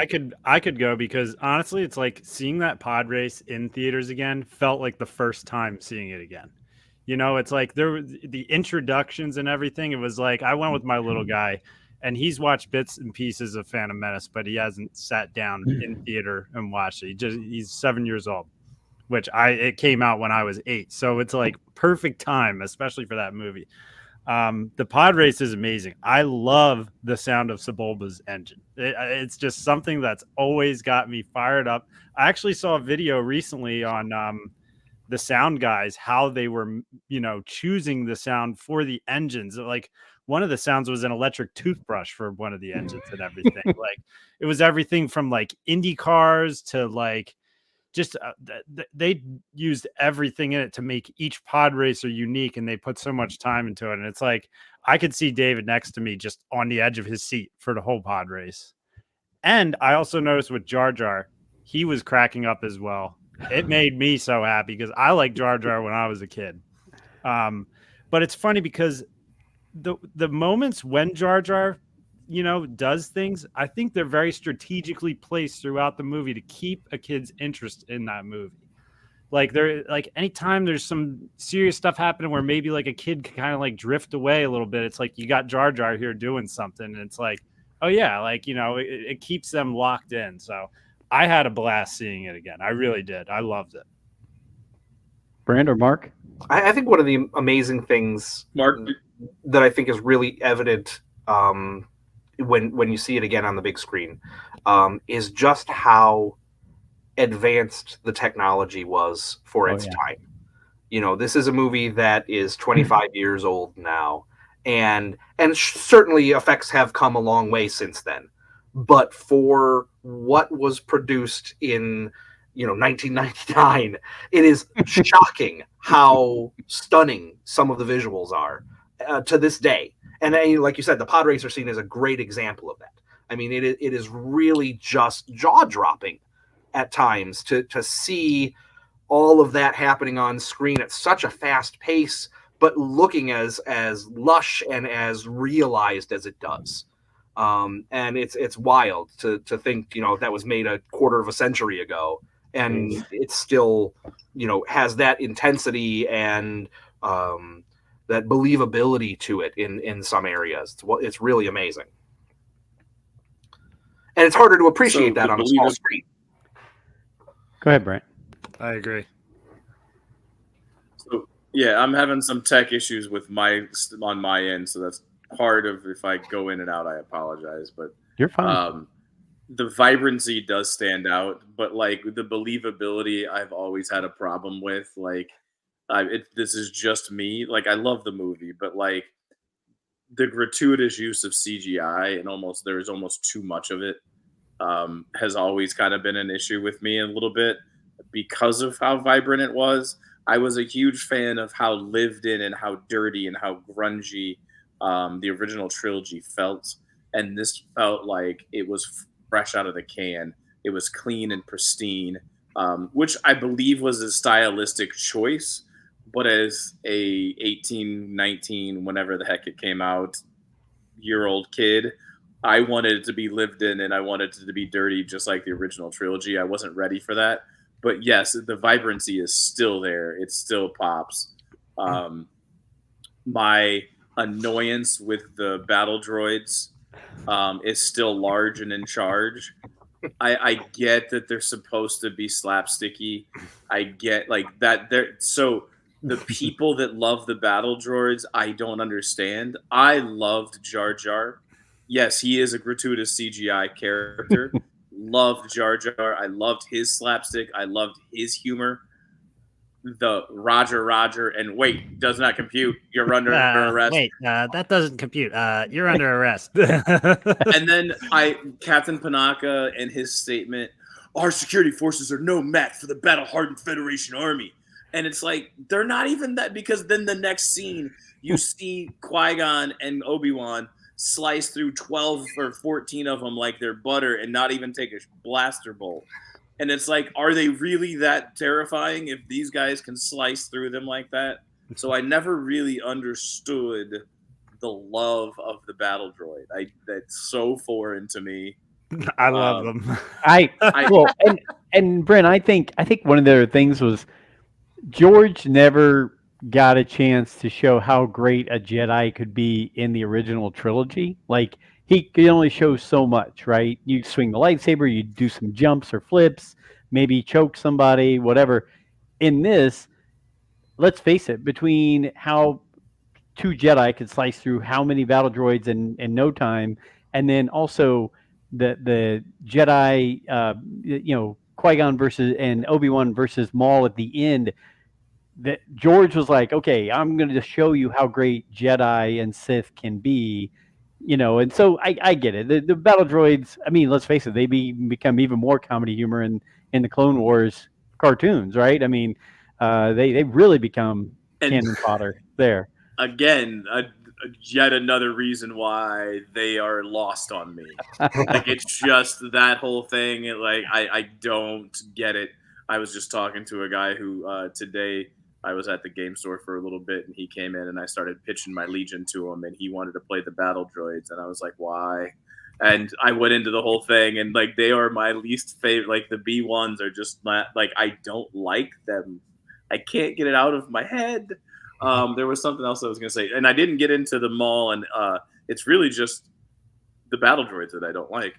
I could go, because honestly, it's like seeing that pod race in theaters again felt like the first time seeing it again. You know, it's like the introductions and everything. It was like I went with my little guy, and he's watched bits and pieces of Phantom Menace, but he hasn't sat down in theater and watched it. He's 7 years old, which it came out when I was 8, so it's like perfect time, especially for that movie. The pod race is amazing. I love the sound of Sebulba's engine. It's just something that's always got me fired up. I actually saw a video recently on the sound guys, how they were, choosing the sound for the engines. Like one of the sounds was an electric toothbrush for one of the engines and everything. Like it was everything from like Indy cars to like just they used everything in it to make each pod racer unique, and they put so much time into it. And it's like I could see David next to me just on the edge of his seat for the whole pod race. And I also noticed with Jar Jar, he was cracking up as well. It made me so happy because I liked Jar Jar when I was a kid. But it's funny because the moments when Jar Jar does things, I think they're very strategically placed throughout the movie to keep a kid's interest in that movie. Like anytime there's some serious stuff happening where maybe like a kid can kind of like drift away a little bit, it's like you got Jar Jar here doing something, and it's like, oh yeah, like it keeps them locked in. So I had a blast seeing it again. I really did. I loved it. Brand or Mark? I think one of the amazing things, Mark, that I think is really evident when you see it again on the big screen, is just how advanced the technology was for its time. This is a movie that is 25 years old now, and certainly effects have come a long way since then. But for what was produced in 1999, it is shocking how stunning some of the visuals are to this day. And then, like you said, the pod racer scene is a great example of that. I mean, it is really just jaw-dropping at times to see all of that happening on screen at such a fast pace, but looking as lush and as realized as it does. And it's wild to think, that was made a quarter of a century ago, and it still, has that intensity and that believability to it in some areas. It's really amazing. And it's harder to appreciate that on a small screen. Go ahead, Brent. I agree. So yeah, I'm having some tech issues on my end, so that's part of, if I go in and out, I apologize, but you're fine. The vibrancy does stand out, but like the believability, I've always had a problem with. Like, this is just me. Like, I love the movie, but like the gratuitous use of CGI and there's almost too much of it has always kind of been an issue with me a little bit because of how vibrant it was. I was a huge fan of how lived in and how dirty and how grungy the original trilogy felt, and this felt like it was fresh out of the can. It was clean and pristine, which I believe was a stylistic choice, but as a 18, 19, whenever the heck it came out, year-old kid, I wanted it to be lived in and I wanted it to be dirty just like the original trilogy. I wasn't ready for that. But yes, the vibrancy is still there. It still pops. My annoyance with the battle droids is still large and in charge. I get that they're supposed to be slapsticky. I get like that. So the people that love the battle droids, I don't understand. I loved Jar Jar. Yes, he is a gratuitous CGI character. Loved Jar Jar. I loved his slapstick. I loved his humor. The Roger, and wait, does not compute. You're under arrest. Wait, that doesn't compute. You're under arrest. And then Captain Panaka and his statement, our security forces are no match for the battle-hardened Federation army. And it's like, they're not even that, because then the next scene, you see Qui-Gon and Obi-Wan slice through 12 or 14 of them like they're butter and not even take a blaster bolt. And it's like, are they really that terrifying if these guys can slice through them like that? So I never really understood the love of the battle droid. That's so foreign to me. I love them. And Brent, I think one of their things was George never got a chance to show how great a Jedi could be in the original trilogy. Like, he could only show so much, right? You swing the lightsaber, you do some jumps or flips, maybe choke somebody, whatever. In this, let's face it, between how two Jedi could slice through how many battle droids in no time, and then also the Jedi, Qui-Gon versus and Obi-Wan versus Maul at the end, that George was like, okay, I'm going to just show you how great Jedi and Sith can be, and so I get it. The battle droids, I mean, let's face it, they become even more comedy humor in the Clone Wars cartoons, right? I mean, they really become cannon fodder there. Again, yet another reason why they are lost on me. Like, it's just that whole thing. Like, I don't get it. I was just talking to a guy who today, I was at the game store for a little bit, and he came in and I started pitching my Legion to him, and he wanted to play the battle droids, and I was like, why? And I went into the whole thing, and like, they are my least favorite. Like, the B1s are just not, like, I don't like them. I can't get it out of my head. There was something else I was going to say, and I didn't get into the Maul, and it's really just the battle droids that I don't like,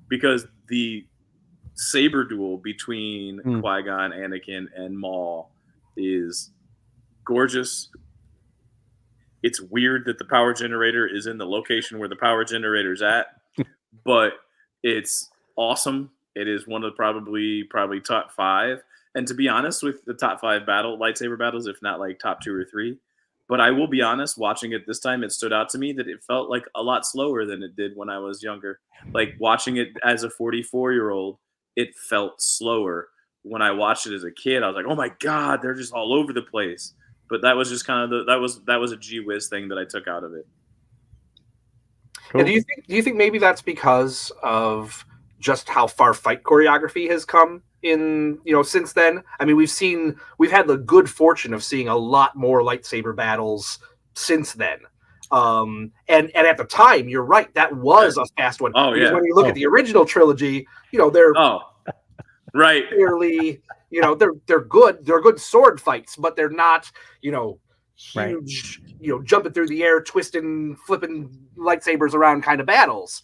because the saber duel between Qui-Gon, Anakin, and Maul is gorgeous. It's weird that the power generator is in the location where the power generator's at, but it's awesome. It is one of probably top 5. And to be honest, with the top 5 lightsaber battles, if not like top 2 or 3. But I will be honest, watching it this time, it stood out to me that it felt like a lot slower than it did when I was younger. Like, watching it as a 44-year-old, it felt slower. When I watched it as a kid, I was like, oh my God, they're just all over the place. But that was just kind of that was a gee whiz thing that I took out of it. Cool. And do you think maybe that's because of just how far fight choreography has come in, since then? I mean, we've had the good fortune of seeing a lot more lightsaber battles since then. And at the time, you're right, that was a fast one. Oh, yeah. When you look at the original trilogy, they're right. Clearly, they're good sword fights, but they're not, huge, jumping through the air, twisting, flipping lightsabers around kind of battles.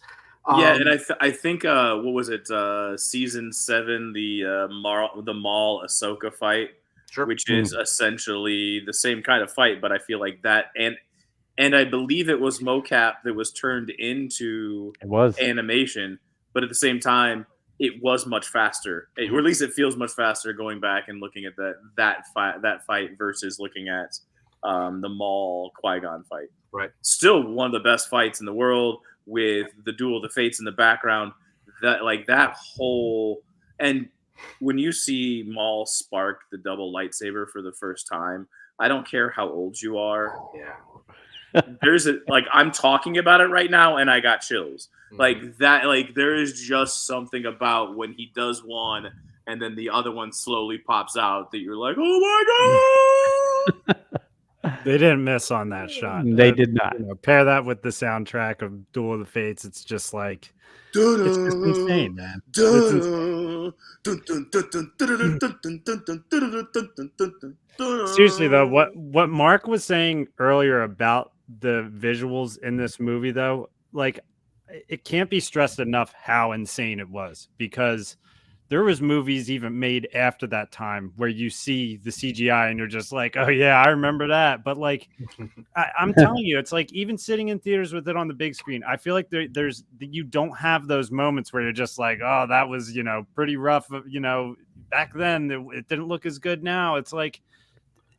Yeah, and I think what was it? Season 7, the Maul Ahsoka fight, sure. Which is essentially the same kind of fight, but I feel like that, and I believe it was mocap that was turned into animation, but at the same time, it was much faster, or at least it feels much faster going back and looking at that fight versus looking at the Maul Qui-Gon fight. Right. Still one of the best fights in the world, with the Duel of the Fates in the background. That whole, and when you see Maul spark the double lightsaber for the first time, I don't care how old you are. Yeah. I'm talking about it right now and I got chills. Like that, like there is just something about when he does one and then the other one slowly pops out that you're like, oh my God. They didn't miss on that shot. They did not. Pair that with the soundtrack of Duel of the Fates. It's just like, it's just insane, man. Seriously though, what Mark was saying earlier about the visuals in this movie, though, like, it can't be stressed enough how insane it was, because there was movies even made after that time where you see the CGI and you're just like, oh yeah, I remember that. But like, I'm telling you, it's like, even sitting in theaters with it on the big screen, I feel like you don't have those moments where you're just like, oh, that was, pretty rough. Back then it didn't look as good now. It's like,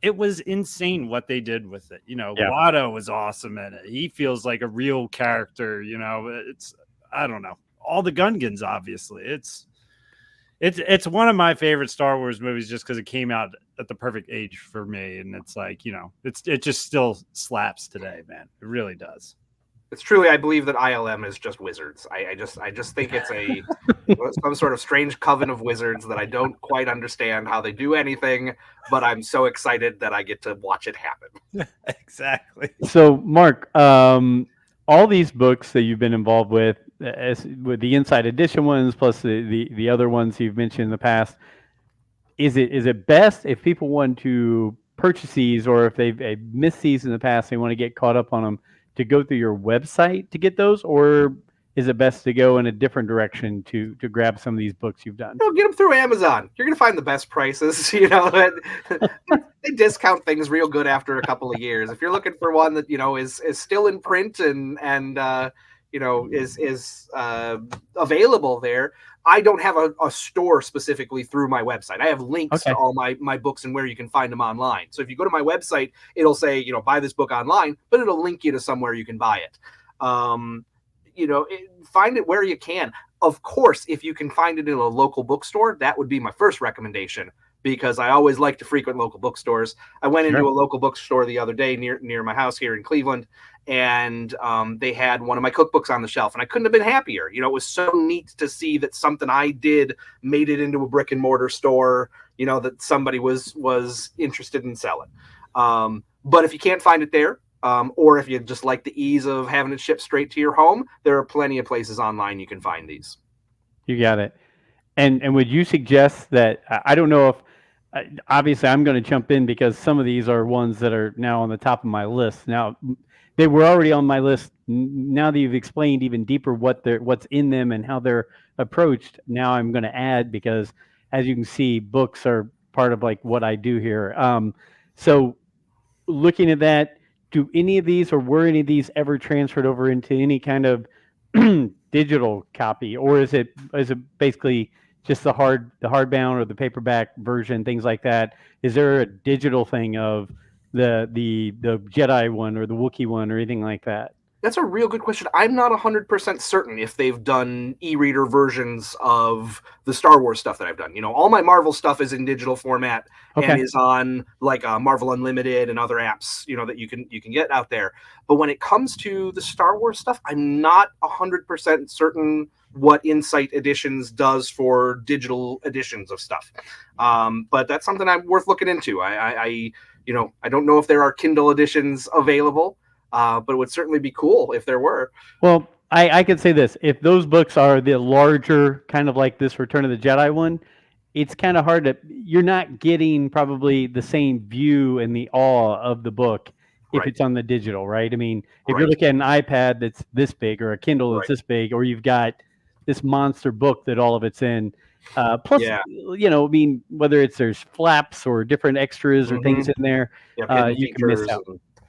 it was insane what they did with it. Watto was awesome in it. He feels like a real character. It's, I don't know, all the Gungans, obviously. It's one of my favorite Star Wars movies just because it came out at the perfect age for me, and it's like, you know, it just still slaps today, man. It really does. It's truly, I believe that ILM is just wizards. I just think it's some sort of strange coven of wizards that I don't quite understand how they do anything, but I'm so excited that I get to watch it happen. Exactly. So, Mark, all these books that you've been involved with the Inside Edition ones, plus the other ones you've mentioned in the past, is it best if people want to purchase these, or if they've missed these in the past, they want to get caught up on them, to go through your website to get those, or is it best to go in a different direction to grab some of these books you've done? Get them through Amazon. You're going to find the best prices. You know, they discount things real good after a couple of years. If you're looking for one that, you know, is still in print and you know, is available there. I don't have a store specifically through my website. I have links to all my books and where you can find them online. So if you go to my website, it'll say, you know, buy this book online, but it'll link you to somewhere you can buy it. You know, find it where you can. Of course, if you can find it in a local bookstore, that would be my first recommendation, because I always like to frequent local bookstores. I went into a local bookstore the other day near my house here in Cleveland, and they had one of my cookbooks on the shelf, and I couldn't have been happier. You know, it was so neat to see that something I did made it into a brick and mortar store, you know, that somebody was interested in selling. But if you can't find it there, or if you just like the ease of having it shipped straight to your home, there are plenty of places online you can find these. You got it. And would you suggest that, I don't know if, obviously I'm going to jump in because some of these are ones that are now on the top of my list. Now, they were already on my list. Now that you've explained even deeper what's in them and how they're approached, now I'm going to add, because as you can see, books are part of like what I do here. So looking at that, do any of these, or were any of these ever transferred over into any kind of digital copy, or is it basically just the hardbound or the paperback version, things like that? Is there a digital thing of the Jedi one or the Wookiee one or anything like that? That's a real good question. I'm not 100% certain if they've done e-reader versions of the Star Wars stuff that I've done. You know, all my Marvel stuff is in digital format and is on like Marvel Unlimited and other apps, you know, that you can get out there. But when it comes to the Star Wars stuff, I'm not 100% certain what Insight Editions does for digital editions of stuff. But that's something I'm worth looking into. I don't know if there are Kindle editions available. But it would certainly be cool if there were. Well, I could say this. If those books are the larger, kind of like this Return of the Jedi one, it's kind of hard to, you're not getting probably the same view and the awe of the book if it's on the digital, right? I mean, if you're looking at an iPad that's this big, or a Kindle that's this big, or you've got this monster book that all of it's in, plus, you know, I mean, whether there's flaps or different extras or things in there, you can miss out.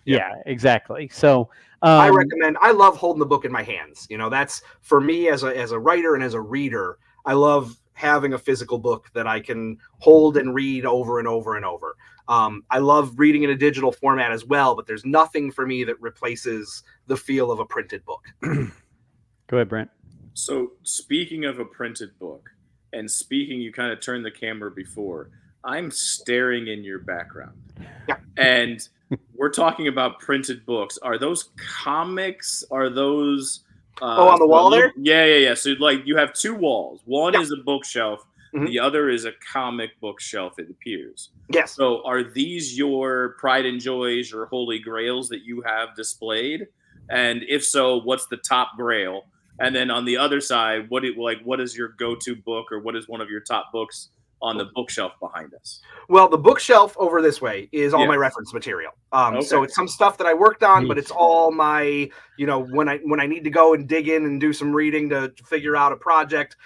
Yeah, exactly. So I love holding the book in my hands. You know, that's for me as a writer and as a reader, I love having a physical book that I can hold and read over and over and over. I love reading in a digital format as well, but there's nothing for me that replaces the feel of a printed book. Go ahead, Brent. So speaking of a printed book, and speaking, you kind of turned the camera before, I'm staring in your background. Yeah. And we're talking about printed books. Are those comics? Are those on the wall there? Yeah. So like you have two walls. One is a bookshelf. The other is a comic book shelf, it appears. Yes. So are these your pride and joys or holy grails that you have displayed? And if so, what's the top grail? And then on the other side, what is your go-to book, or what is one of your top books on the bookshelf behind us? Well, the bookshelf over this way is all my reference material. So it's some stuff that I worked on, but it's all my, you know, when I need to go and dig in and do some reading to figure out a project,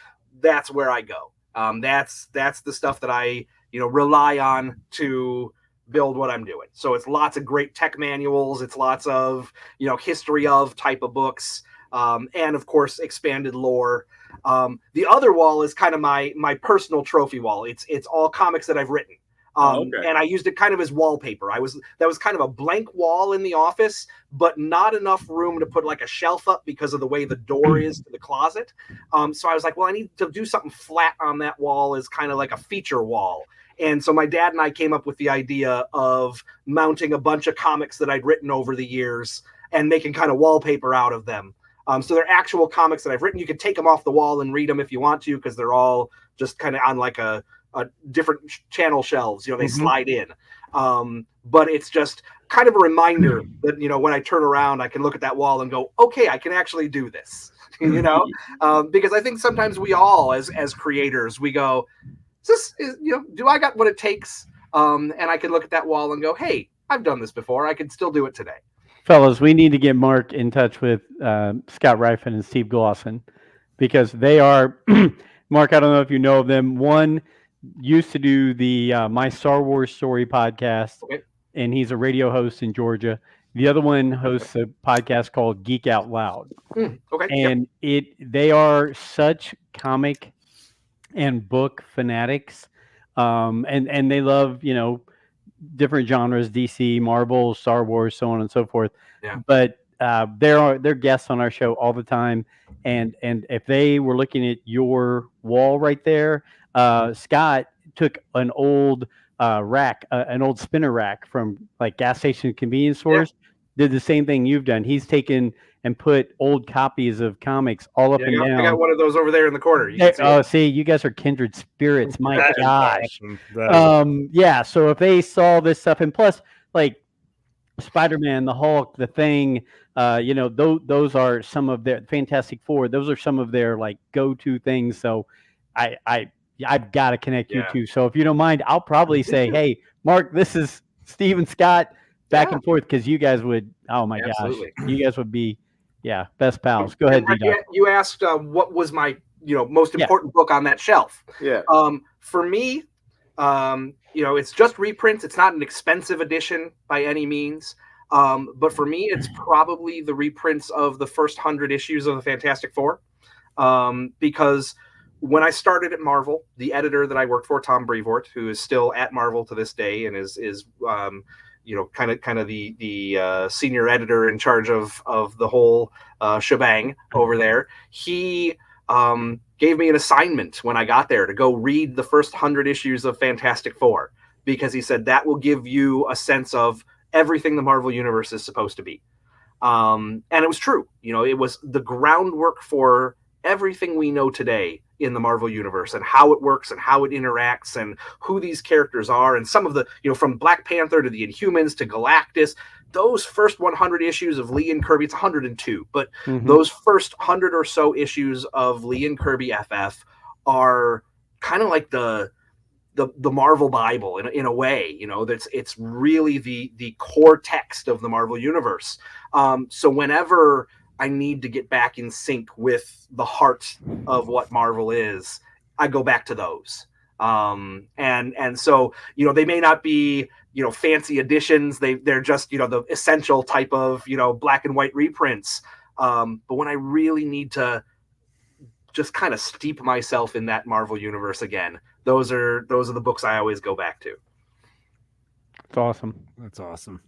that's where I go. That's the stuff that I, you know, rely on to build what I'm doing. So it's lots of great tech manuals. It's lots of, you know, history of type of books. And of course, expanded lore. The other wall is kind of my personal trophy wall. It's all comics that I've written. And I used it kind of as wallpaper. That was kind of a blank wall in the office, but not enough room to put like a shelf up because of the way the door is to the closet. So I was like, well, I need to do something flat on that wall as kind of like a feature wall. And so my dad and I came up with the idea of mounting a bunch of comics that I'd written over the years and making kind of wallpaper out of them. So they're actual comics that I've written. You can take them off the wall and read them if you want to, because they're all just kind of on like a different channel shelves. They slide in. But it's just kind of a reminder that, when I turn around, I can look at that wall and go, okay, I can actually do this, because I think sometimes we all, as creators, we go, do I got what it takes? And I can look at that wall and go, hey, I've done this before. I can still do it today. Fellas, we need to get Mark in touch with Scott Rifen and Steve Glosson, because they are, Mark, I don't know if you know of them. One used to do the My Star Wars Story podcast, and he's a radio host in Georgia. The other one hosts a podcast called Geek Out Loud. And they are such comic and book fanatics, and they love, different genres, DC, Marvel, Star Wars, so on and so forth. But they're guests on our show all the time, and if they were looking at your wall right there, Scott took an old rack, an old spinner rack from like gas station convenience stores, did the same thing you've done. He's taken and put old copies of comics all up and down. I got one of those over there in the corner. See, you guys are kindred spirits. My gosh. So if they saw this stuff, and plus, like Spider-Man, the Hulk, the Thing, those are some of their Fantastic Four. Those are some of their like go-to things. So I've got to connect you two. So if you don't mind, I'll probably say, hey, Mark, this is Steve and Scott, back and forth, because you guys would, oh my gosh, you guys would be, best pals. Go ahead, D-Doc. You asked what was my most important book on that shelf. For me, it's just reprints. It's not an expensive edition by any means. But for me, it's probably the reprints of the first 100 issues of the Fantastic Four. Because when I started at Marvel, the editor that I worked for, Tom Brevoort, who is still at Marvel to this day and is kind of the senior editor in charge of the whole shebang over there. He gave me an assignment when I got there to go read the first 100 issues of Fantastic Four, because he said that will give you a sense of everything the Marvel Universe is supposed to be. And it was true. It was the groundwork for everything we know today in the Marvel Universe, and how it works and how it interacts and who these characters are. And some of the, from Black Panther to the Inhumans to Galactus, those first 100 issues of Lee and Kirby, it's 102, but those first 100 or so issues of Lee and Kirby FF are kind of like the Marvel Bible in a way. It's really the core text of the Marvel Universe. So whenever I need to get back in sync with the heart of what Marvel is, I go back to those. And so, they may not be, fancy editions. They're just, the essential type of, black and white reprints. But when I really need to just kind of steep myself in that Marvel Universe again, those are the books I always go back to. That's awesome. That's awesome.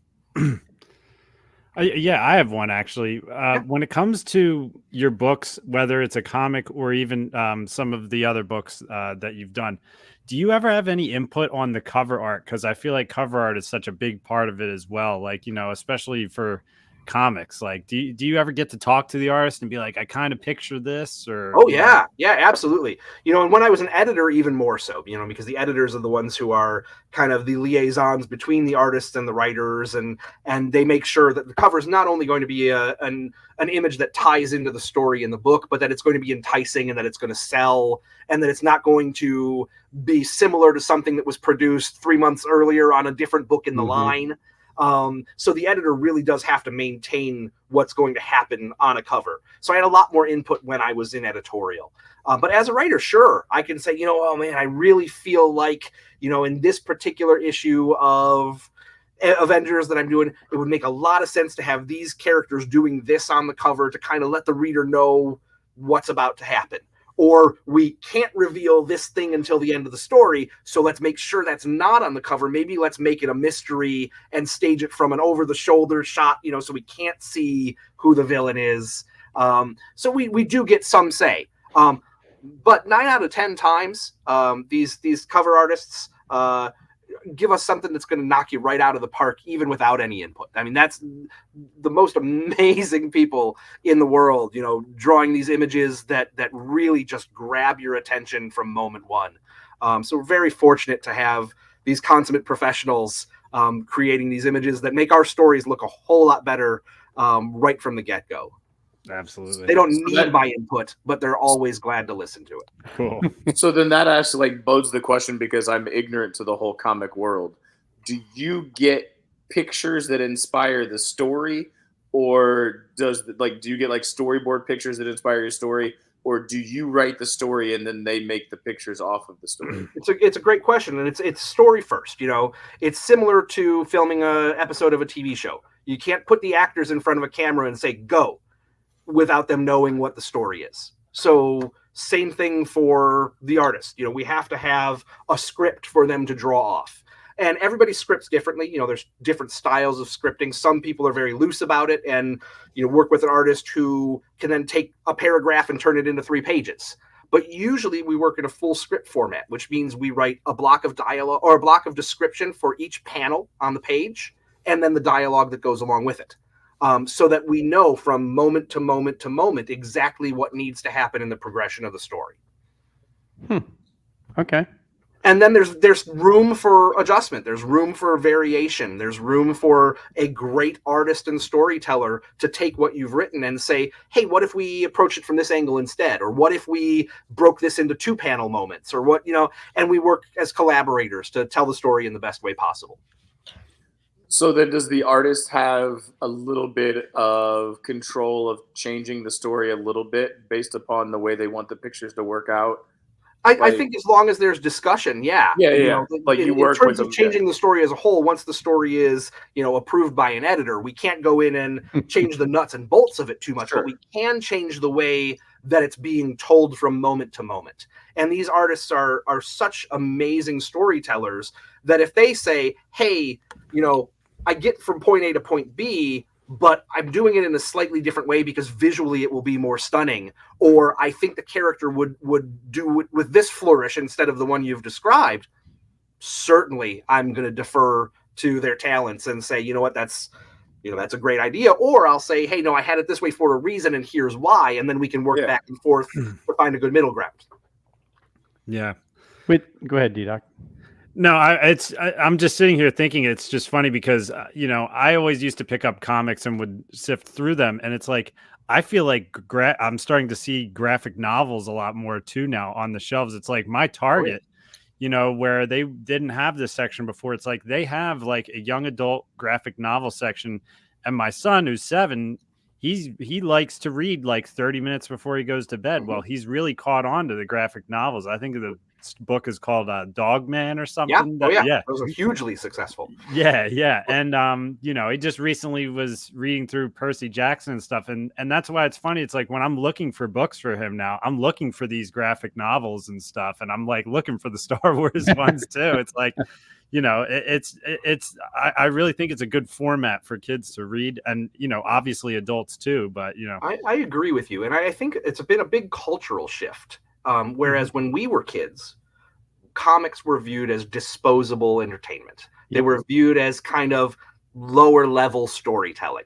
I have one actually. When it comes to your books, whether it's a comic or even some of the other books that you've done, do you ever have any input on the cover art? Because I feel like cover art is such a big part of it as well. Like, especially for comics. Like, do you ever get to talk to the artist and be like, I kind of picture this? Or yeah, absolutely. And when I was an editor, even more so, because the editors are the ones who are kind of the liaisons between the artists and the writers, and they make sure that the cover is not only going to be an image that ties into the story in the book, but that it's going to be enticing and that it's going to sell, and that it's not going to be similar to something that was produced 3 months earlier on a different book in the line. So the editor really does have to maintain what's going to happen on a cover. So I had a lot more input when I was in editorial. But as a writer, sure, I can say, oh man, I really feel like, in this particular issue of Avengers that I'm doing, it would make a lot of sense to have these characters doing this on the cover to kind of let the reader know what's about to happen. or we can't reveal this thing until the end of the story, so let's make sure that's not on the cover. Maybe let's make it a mystery and stage it from an over-the-shoulder shot, so we can't see who the villain is. So we do get some say. But 9 out of 10 times, these cover artists give us something that's going to knock you right out of the park, even without any input. I mean, that's the most amazing people in the world, drawing these images that really just grab your attention from moment one. So we're very fortunate to have these consummate professionals creating these images that make our stories look a whole lot better right from the get-go. Absolutely. They don't need my input, but they're always glad to listen to it. Cool. So then that actually bodes the question, because I'm ignorant to the whole comic world. Do you get pictures that inspire the story, or do you get storyboard pictures that inspire your story, or do you write the story and then they make the pictures off of the story? It's a great question, and it's story first. It's similar to filming an episode of a TV show. You can't put the actors in front of a camera and say go without them knowing what the story is. So same thing for the artist. We have to have a script for them to draw off. And everybody scripts differently. There's different styles of scripting. Some people are very loose about it and work with an artist who can then take a paragraph and turn it into 3 pages. But usually we work in a full script format, which means we write a block of dialogue or a block of description for each panel on the page, and then the dialogue that goes along with it. So that we know from moment to moment to moment exactly what needs to happen in the progression of the story. Okay. And then there's room for adjustment. There's room for variation. There's room for a great artist and storyteller to take what you've written and say, hey, what if we approach it from this angle instead? Or what if we broke this into 2 panel moments? Or what, and we work as collaborators to tell the story in the best way possible. So then does the artist have a little bit of control of changing the story a little bit based upon the way they want the pictures to work out? I think as long as there's discussion, yeah. Yeah. You work in terms of changing the story as a whole, once the story is, approved by an editor, we can't go in and change the nuts and bolts of it too much, but we can change the way that it's being told from moment to moment. And these artists are such amazing storytellers that if they say, hey, I get from point A to point B, but I'm doing it in a slightly different way because visually it will be more stunning. Or I think the character would do it with this flourish instead of the one you've described. Certainly, I'm going to defer to their talents and say, that's a great idea. Or I'll say, hey, no, I had it this way for a reason, and here's why. And then we can work back and forth to find a good middle ground. Yeah. Go ahead, D-Doc. No, I'm just sitting here thinking it's just funny because, I always used to pick up comics and would sift through them. And it's like, I feel like I'm starting to see graphic novels a lot more too now on the shelves. It's like my Target, where they didn't have this section before. It's like they have like a young adult graphic novel section. And my son, who's 7, he likes to read like 30 minutes before he goes to bed. Well, he's really caught on to the graphic novels. I think the book is called Dog Man or something. Yeah. Those are hugely successful. Yeah. And, he just recently was reading through Percy Jackson and stuff. And that's why it's funny. It's like when I'm looking for books for him now, I'm looking for these graphic novels and stuff. And I'm like looking for the Star Wars ones too. It's like, I really think it's a good format for kids to read and, obviously adults too, but, I agree with you. And I think it's been a big cultural shift. Whereas when we were kids, comics were viewed as disposable entertainment. They were viewed as kind of lower level storytelling,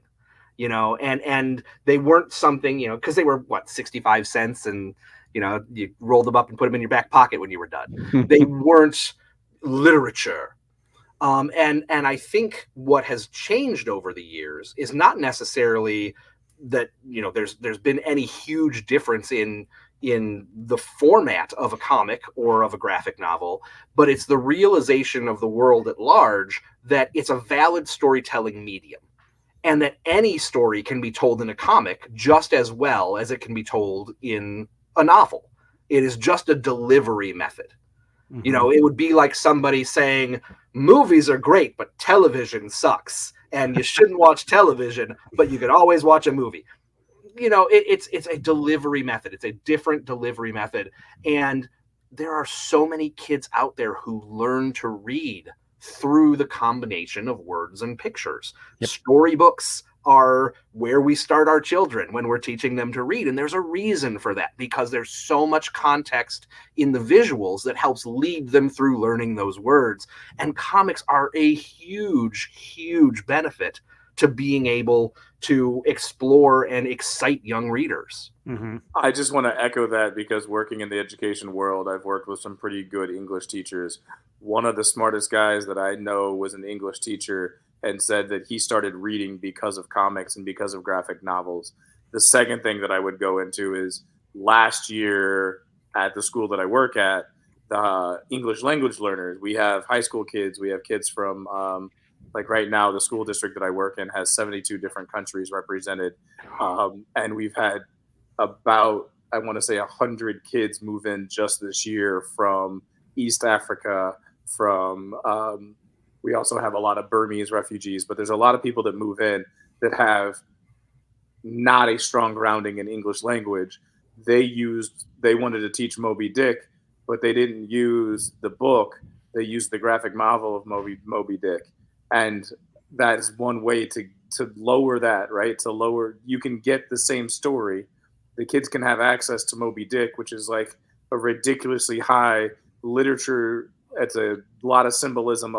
and they weren't something, because they were 65 cents and, you rolled them up and put them in your back pocket when you were done. They weren't literature. And I think what has changed over the years is not necessarily that, there's been any huge difference in the format of a comic or of a graphic novel, but it's the realization of the world at large that it's a valid storytelling medium and that any story can be told in a comic just as well as it can be told in a novel. It is just a delivery method. It would be like somebody saying movies are great, but television sucks and you shouldn't watch television, but you could always watch a movie. it's a delivery method. It's a different delivery method. And there are so many kids out there who learn to read through the combination of words and pictures. Yep. Storybooks are where we start our children when we're teaching them to read. And there's a reason for that, because there's so much context in the visuals that helps lead them through learning those words. And comics are a huge, huge benefit to being able to explore and excite young readers. Mm-hmm. I just want to echo that, because working in the education world, I've worked with some pretty good English teachers. One of the smartest guys that I know was an English teacher and said that he started reading because of comics and because of graphic novels. The second thing that I would go into is last year at the school that I work at, the English language learners, we have high school kids, we have kids from like right now, the school district that I work in has 72 different countries represented. And we've had about, I want to say 100 kids move in just this year from East Africa, from, we also have a lot of Burmese refugees, but there's a lot of people that move in that have not a strong grounding in English language. They wanted to teach Moby Dick, but they didn't use the book. They used the graphic novel of Moby Dick. And that's one way to lower that, right? You can get the same story. The kids can have access to Moby Dick, which is like a ridiculously high literature. It's a lot of symbolism,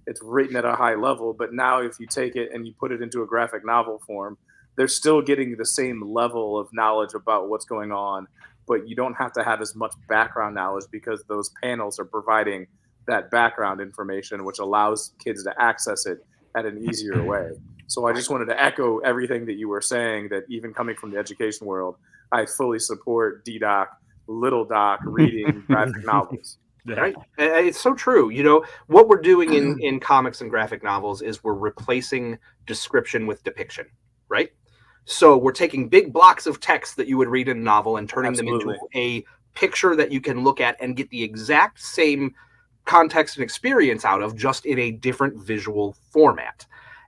it's written at a high level. But now if you take it and you put it into a graphic novel form, they're still getting the same level of knowledge about what's going on, but you don't have to have as much background knowledge, because those panels are providing that background information, which allows kids to access it at an easier way. So I just wanted to echo everything that you were saying, that even coming from the education world, I fully support DDoc, Little Doc reading graphic novels. Right. It's so true. What we're doing in comics and graphic novels is we're replacing description with depiction, right? So we're taking big blocks of text that you would read in a novel and turning them into a picture that you can look at and get the exact same context and experience out of, just in a different visual format.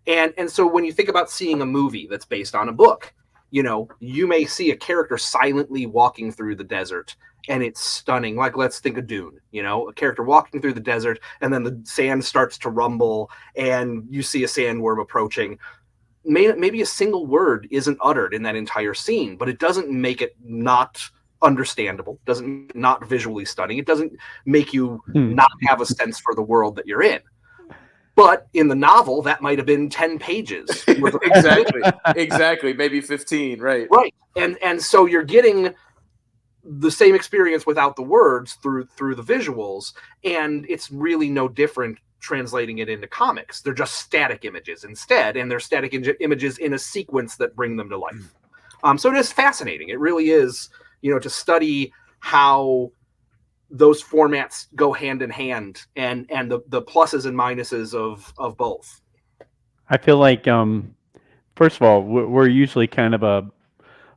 And so when you think about seeing a movie that's based on a book, you may see a character silently walking through the desert, and it's stunning. Like, let's think of Dune, a character walking through the desert, and then the sand starts to rumble and you see a sandworm approaching. Maybe a single word isn't uttered in that entire scene, but it doesn't make it not understandable, doesn't not visually stunning. It doesn't make you not have a sense for the world that you're in. But in the novel, that might have been 10 pages. Exactly. Maybe 15, right. Right. And so you're getting the same experience without the words through the visuals, and it's really no different translating it into comics. They're just static images instead, and they're static images in a sequence that bring them to life. So it is fascinating. It really is, to study how those formats go hand in hand, and the pluses and minuses of both. I feel like, first of all, we're usually kind of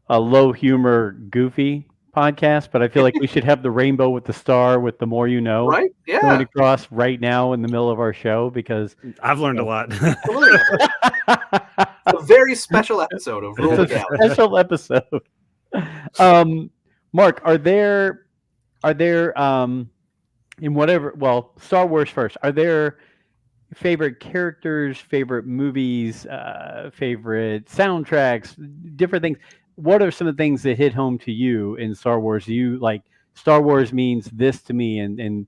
a low humor, goofy podcast, but I feel like we should have the rainbow with the star with the more you know, right? Yeah, going across right now in the middle of our show, because I've learned a lot. A very special episode of Rule the Galaxy. Special episode. Mark, are there in whatever, well, Star Wars first, are there favorite characters, favorite movies, favorite soundtracks, different things? What are some of the things that hit home to you in Star Wars? You like, Star Wars means this to me, and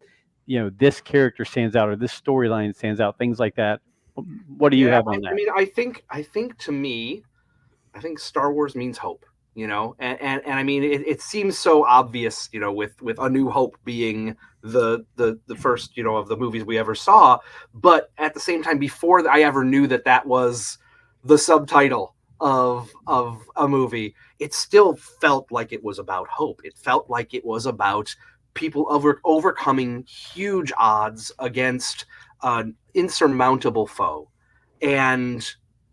this character stands out, or this storyline stands out, things like that. What do you have on that? I mean, I think to me, I think Star Wars means hope. And I mean, it seems so obvious, with A New Hope being the first, of the movies we ever saw. But at the same time, before I ever knew that was the subtitle of a movie, it still felt like it was about hope. It felt like it was about people overcoming huge odds against an insurmountable foe and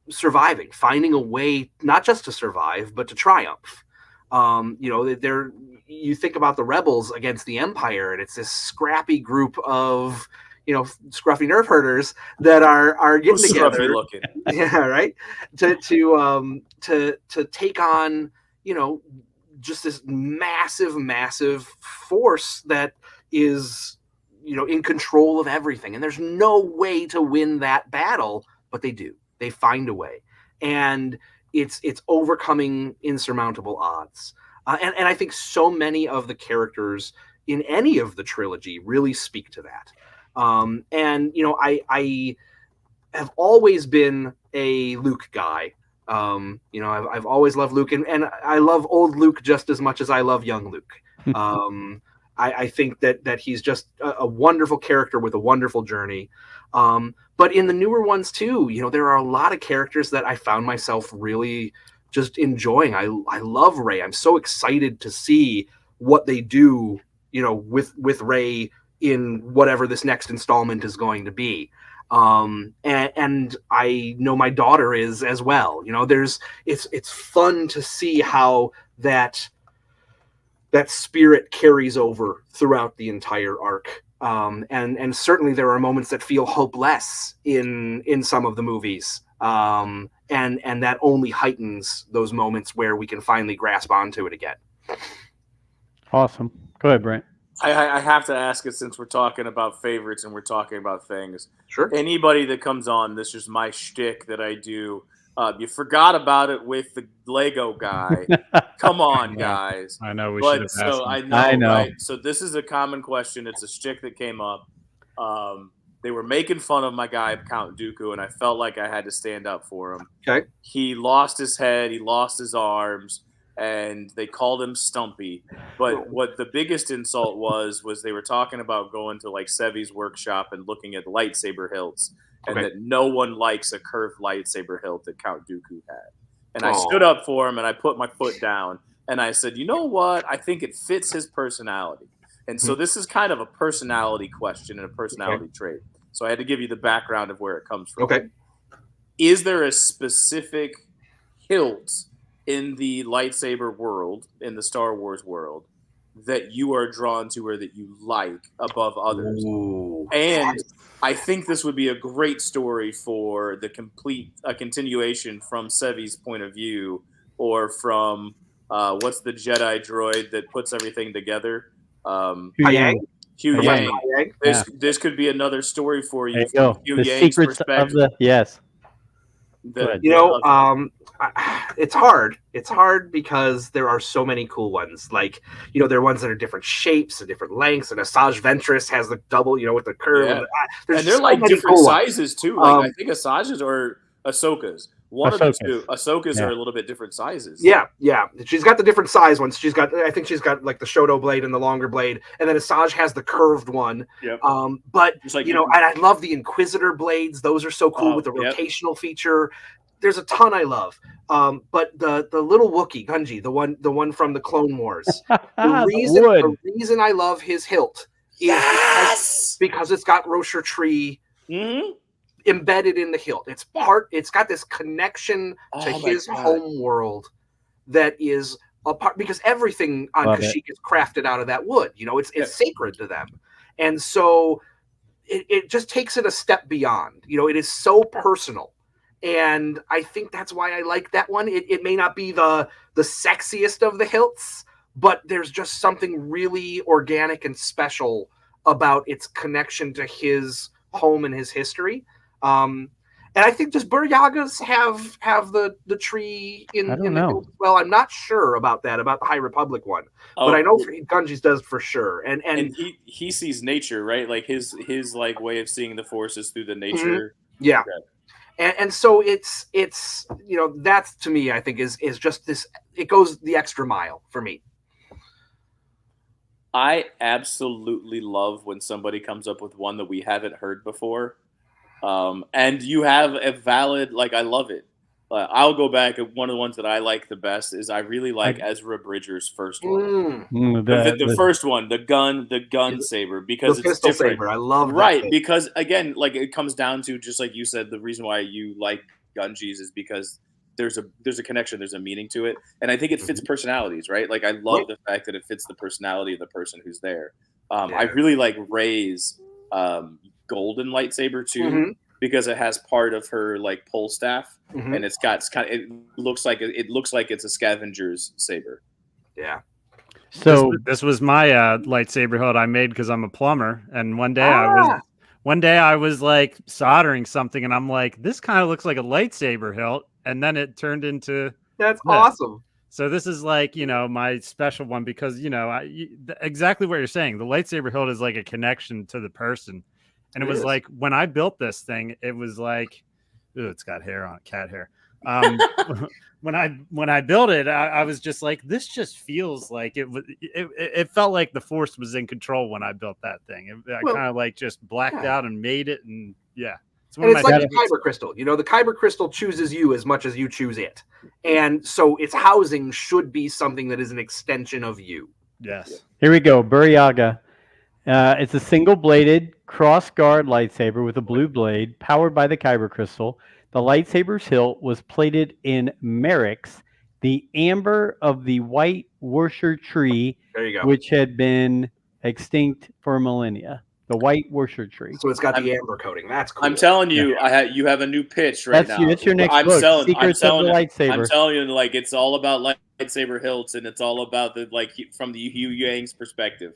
surviving, finding a way not just to survive but to triumph. You think about the rebels against the Empire, and it's this scrappy group of scruffy nerf herders that are getting together. Scruffy looking. Yeah, right. To take on, just this massive force that is, in control of everything. And there's no way to win that battle, but they do. They find a way. And it's overcoming insurmountable odds. And I think so many of the characters in any of the trilogy really speak to that. I have always been a Luke guy. I've always loved Luke, and I love old Luke just as much as I love young Luke. I think that he's just a wonderful character with a wonderful journey. But in the newer ones too, there are a lot of characters that I found myself really just enjoying. I love Rey. I'm so excited to see what they do, with Rey in whatever this next installment is going to be. And I know my daughter is as well. It's fun to see how that spirit carries over throughout the entire arc. And certainly there are moments that feel hopeless in some of the movies. And that only heightens those moments where we can finally grasp onto it again. Awesome. Go ahead, Brent. I have to ask it since we're talking about favorites and we're talking about things. Sure. Anybody that comes on, this is my shtick that I do. You forgot about it with the Lego guy. Come on, guys. I know we should have asked him. I know. Right? So this is a common question. It's a shtick that came up. They were making fun of my guy, Count Dooku, and I felt like I had to stand up for him. Okay. He lost his head. He lost his arms. And they called him Stumpy. But what the biggest insult was they were talking about going to like Sevi's workshop and looking at lightsaber hilts, and that no one likes a curved lightsaber hilt that Count Dooku had. And I stood up for him and I put my foot down and I said, you know what? I think it fits his personality. And so this is kind of a personality question and a personality trait. So I had to give you the background of where it comes from. Okay. Is there a specific hilt in the lightsaber world, in the Star Wars world, that you are drawn to or that you like above others? Ooh. And I think this would be a great story for a continuation from Sevi's point of view, or from what's the Jedi droid that puts everything together? Huyang. Huyang. This could be another story for you. There you go. The secrets of the it's hard. It's hard because there are so many cool ones. Like, there are ones that are different shapes and different lengths, and Asajj Ventress has the double, with the curve. Yeah. And they're so like different cool sizes too. Like I think Asajj's or Ahsoka's. One of the two. Ahsoka's are a little bit different sizes. Yeah. She's got the different size ones. I think she's got like the Shoto blade and the longer blade, and then Asajj has the curved one. Yep. But and I love the Inquisitor blades. Those are so cool with the rotational feature. There's a ton I love. But the little Wookiee, Gunji, the one from the Clone Wars. The reason I love his hilt is because it's got Rosher Tree embedded in the hilt. It's got this connection to his home world that is a part, because everything on Kashyyyk is crafted out of that wood. It's sacred to them. And so it just takes it a step beyond. It is so personal. And I think that's why I like that one. It may not be the sexiest of the hilts, but there's just something really organic and special about its connection to his home and his history. And I think, does Bur-Yagas have the tree in the hilt? Well, I'm not sure about that, about the High Republic one. But I know Gunji's does for sure. And he sees nature, right? Like his like way of seeing the forces through the nature. Yeah. Okay. And so it's that to me, I think is just this, it goes the extra mile for me. I absolutely love when somebody comes up with one that we haven't heard before. And you have a valid, I love it. I'll go back. One of the ones that I like the best is I really like Ezra Bridger's first one. The first one, the gun saber, because it's different. Saber. I love that. Right, because again, it comes down to, just like you said, the reason why you like Gunji's is because there's a connection, there's a meaning to it, and I think it fits personalities, right? I love the fact that it fits the personality of the person who's there. I really like Rey's golden lightsaber too, because it has part of her like pole staff, and it's kind of, it looks like it's a scavenger's saber. Yeah. So this was my lightsaber hilt I made because I'm a plumber, and one day I was like soldering something, and I'm like, this kind of looks like a lightsaber hilt, and then it turned into That's this. awesome. So this is like, my special one because, exactly what you're saying. The lightsaber hilt is like a connection to the person. And it was like, when I built this thing, it was like, ooh, it's got hair on it, cat hair. When I built it, I was just like, this just feels like it felt like the Force was in control when I built that thing. I kind of like just blacked out and made it. And and it's like the Kyber crystal. The Kyber crystal chooses you as much as you choose it. And so its housing should be something that is an extension of you. Yes. Here we go. Buryaga. It's a single-bladed cross-guard lightsaber with a blue blade powered by the Kyber crystal. The lightsaber's hilt was plated in Merrick's, the amber of the white Worcester tree, there you go, which had been extinct for millennia. The white Worcester tree. So it's got the amber coating. That's cool. I'm telling you, you have a new pitch right now. That's your next book. Secrets of the Lightsaber. I'm telling you, like, it's all about lightsaber hilts, and it's all about from the Hugh Yang's perspective.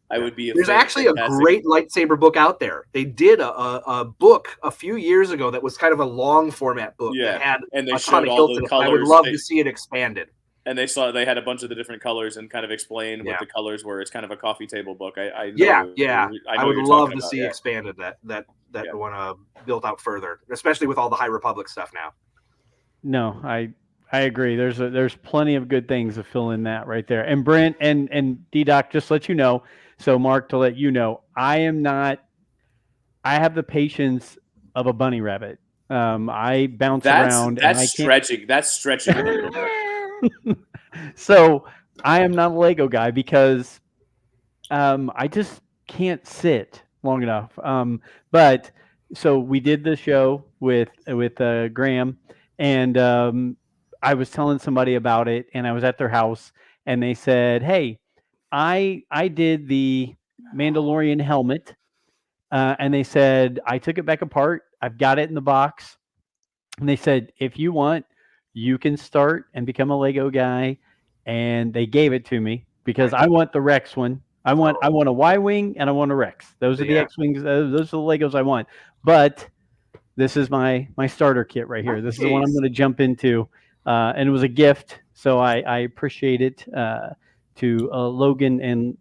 I would be. There's actually a great lightsaber book out there. They did a book a few years ago that was kind of a long format book that had and they a showed ton of all hilts the in it. colors. I would love to see it expanded. And they had a bunch of the different colors and kind of explain what the colors were. It's kind of a coffee table book. I would love to see expanded that one built out further, especially with all the High Republic stuff now. No, I agree. There's plenty of good things to fill in that right there. And Brent and D-Doc, just let you know. So Mark, to let you know, I have the patience of a bunny rabbit. I bounce around. That's stretching. That's stretching a little bit. So I am not a Lego guy because I just can't sit long enough. But so we did the show with Graham, and I was telling somebody about it, and I was at their house, and they said, "Hey, I did the Mandalorian helmet," and they said I took it back apart. I've got it in the box, and they said if you want, you can start and become a Lego guy. And they gave it to me because I want the Rex one. I want a Y-wing and I want a Rex. Those are the X-wings. Those are the Legos I want. But this is my starter kit right here. This is the one I'm going to jump into. And it was a gift, so I appreciate it. To Logan and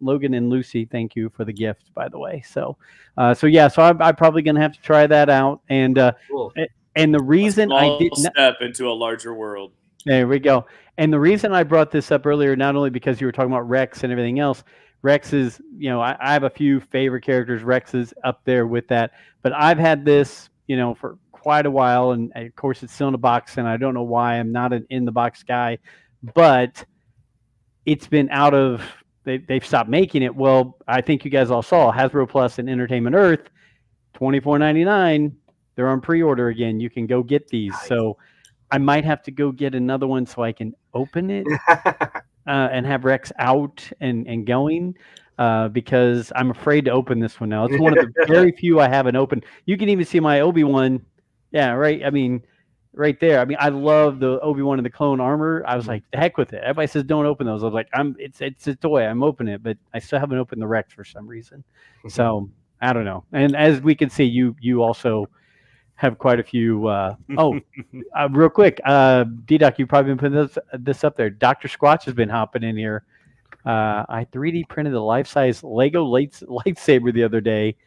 Lucy, thank you for the gift, by the way. So I'm probably going to have to try that out. And cool. And the reason I did step into a larger world. There we go. And the reason I brought this up earlier, not only because you were talking about Rex and everything else, Rex is, I have a few favorite characters. Rex is up there with that. But I've had this, for quite a while. And of course, it's still in a box. And I don't know why I'm not an in the box guy. But it's been out of, they've stopped making it. Well, I think you guys all saw Hasbro Plus and Entertainment Earth, $24.99. They're on pre-order again. You can go get these. Nice. So I might have to go get another one so I can open it and have Rex out and going because I'm afraid to open this one now. It's one of the very few I haven't opened. You can even see my Obi-Wan. Yeah, right. I mean, right there. I mean, I love the Obi-Wan and the clone armor. I was like, the heck with it. Everybody says don't open those. I was like, it's a toy. I'm opening it, but I still haven't opened the Rex for some reason. So I don't know. And as we can see, you also have quite a few. Real quick, D-Doc, you've probably been putting this up there. Dr. Squatch has been hopping in here. I 3D printed a life-size Lego lightsaber the other day.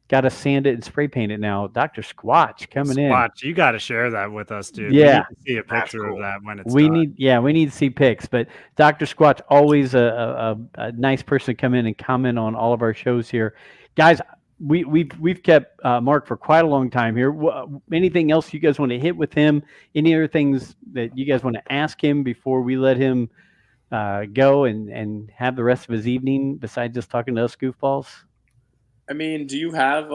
Got to sand it and spray paint it now. Dr. Squatch coming in. Squatch, you got to share that with us, dude. Yeah, we need to see a picture of that when it's we done. we need to see pics. But Dr. Squatch, always a nice person to come in and comment on all of our shows here, guys. We've kept Mark for quite a long time here. Anything else you guys want to hit with him? Any other things that you guys want to ask him before we let him go and have the rest of his evening besides just talking to us goofballs? I mean, do you have,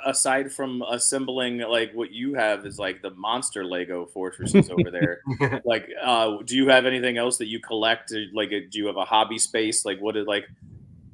aside from assembling, like what you have is like the monster Lego fortresses over there, like, do you have anything else that you collect? Like, do you have a hobby space? Like, what is, like,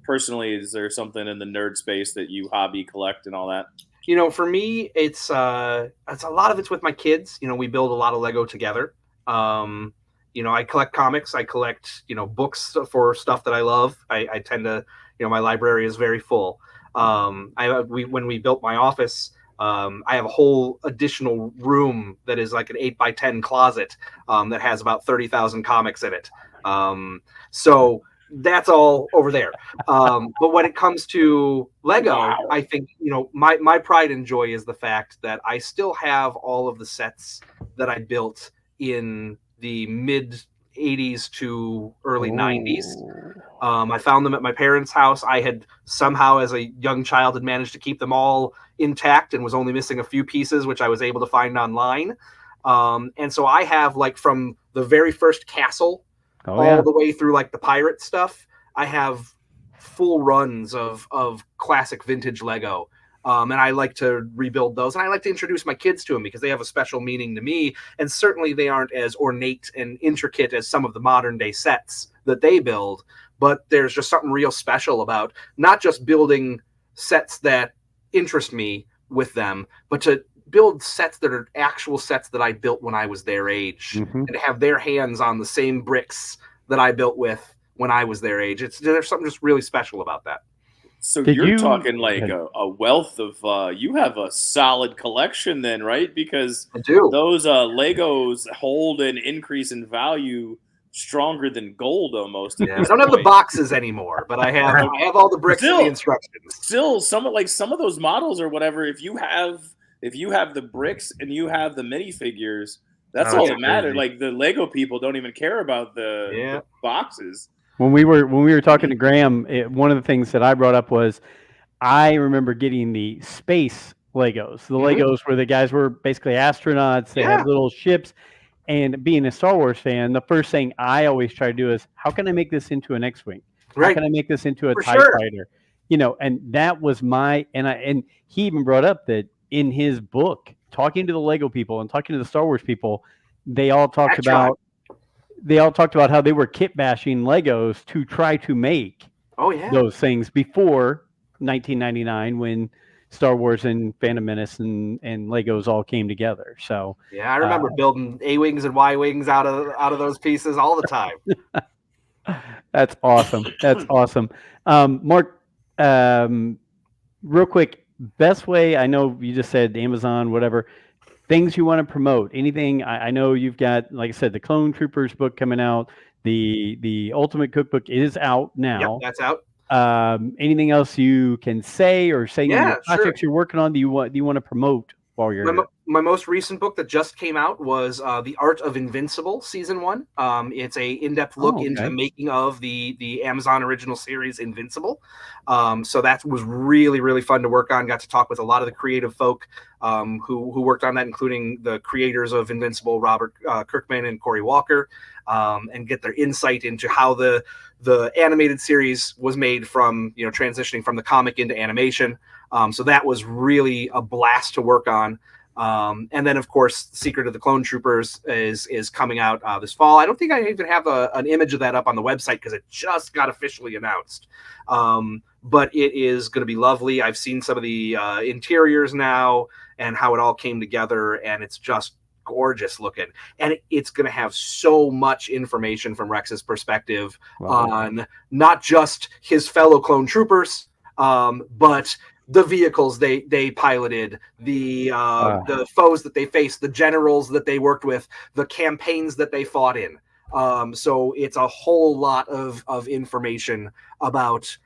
personally, is there something in the nerd space that you hobby collect and all that? For me, it's a lot of it's with my kids. We build a lot of Lego together. I collect comics. I collect, books for stuff that I love. I tend to, my library is very full. When we built my office, I have a whole additional room that is like an 8x10 closet that has about 30,000 comics in it. So that's all over there. But when it comes to Lego, I think, my pride and joy is the fact that I still have all of the sets that I built in the mid 80s to early 90s. I found them at my parents' house. I had somehow, as a young child, had managed to keep them all intact and was only missing a few pieces, which I was able to find online. And so I have, like, from the very first castle all the way through, like, the pirate stuff, I have full runs of classic vintage Lego. And I like to rebuild those. And I like to introduce my kids to them because they have a special meaning to me. And certainly they aren't as ornate and intricate as some of the modern day sets that they build. But there's just something real special about not just building sets that interest me with them, but to build sets that are actual sets that I built when I was their age, and to have their hands on the same bricks that I built with when I was their age. There's something just really special about that. So you're talking like a wealth of, you have a solid collection then, right? Because I do. Those Legos hold an increase in value stronger than gold almost. Yeah, I don't have the boxes anymore, but I have all the bricks and the instructions. Still, some of those models or whatever, if you have the bricks and you have the minifigures, that's all that matters. Like, the Lego people don't even care about the boxes. When we were talking to Graham, one of the things that I brought up was I remember getting the space Legos, the Legos where the guys were basically astronauts. They had little ships. And being a Star Wars fan, the first thing I always try to do is, how can I make this into an X-Wing? How can I make this into a TIE fighter? And that was and he even brought up that in his book, talking to the Lego people and talking to the Star Wars people, they all talked about how they were kit bashing Legos to try to make those things before 1999 when Star Wars and Phantom Menace and Legos all came together. So I remember building A-wings and Y-wings out of those pieces all the time. That's awesome. That's awesome. Mark, real quick, best way, I know you just said Amazon, whatever, things you want to promote, anything. I know you've got, like I said, the Clone Troopers book coming out, the Ultimate Cookbook is out now. Yep, that's out. Anything else you can say or say your projects you're working on? Do you want to promote while you're here? My most recent book that just came out was The Art of Invincible Season 1. It's a in-depth look into the making of the Amazon original series Invincible. So that was really, really fun to work on. Got to talk with a lot of the creative folk who worked on that, including the creators of Invincible, Robert Kirkman and Corey Walker, and get their insight into how the animated series was made from, transitioning from the comic into animation. So that was really a blast to work on. And then, of course, Secret of the Clone Troopers is coming out this fall. I don't think I even have an image of that up on the website because it just got officially announced. But it is going to be lovely. I've seen some of the interiors now and how it all came together, and it's just gorgeous looking. And it's going to have so much information from Rex's perspective on not just his fellow clone troopers, but the vehicles they piloted, the foes that they faced, the generals that they worked with, the campaigns that they fought in. So it's a whole lot of information about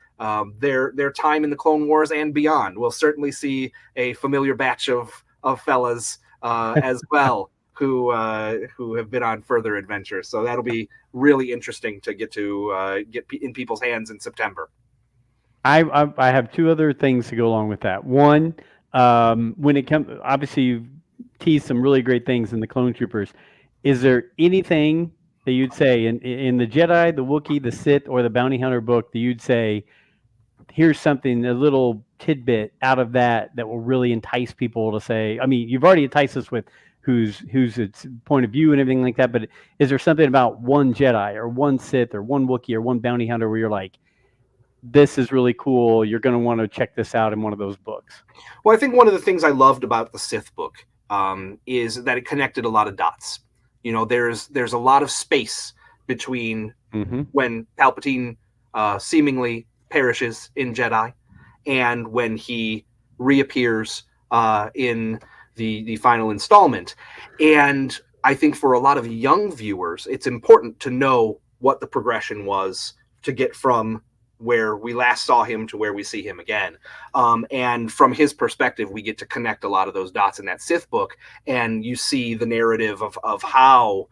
their time in the Clone Wars and beyond. We'll certainly see a familiar batch of fellas as well who have been on further adventures. So that'll be really interesting to get in people's hands in September. I have two other things to go along with that. One, when it comes, obviously you've teased some really great things in the Clone Troopers. Is there anything that you'd say in the Jedi, the Wookiee, the Sith, or the Bounty Hunter book that you'd say, here's something, a little tidbit out of that will really entice people to say, I mean, you've already enticed us with who's its point of view and everything like that, but is there something about one Jedi or one Sith or one Wookiee or one Bounty Hunter where you're like, this is really cool. You're going to want to check this out in one of those books. Well, I think one of the things I loved about the Sith book is that it connected a lot of dots. There's a lot of space between when Palpatine seemingly perishes in Jedi and when he reappears in the final installment. And I think for a lot of young viewers, it's important to know what the progression was to get from where we last saw him to where we see him again. And from his perspective, we get to connect a lot of those dots in that Sith book. And you see the narrative of how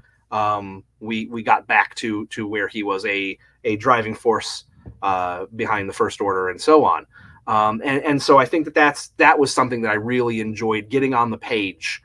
we got back to where he was a driving force behind the First Order and so on. And so I think that was something that I really enjoyed getting on the page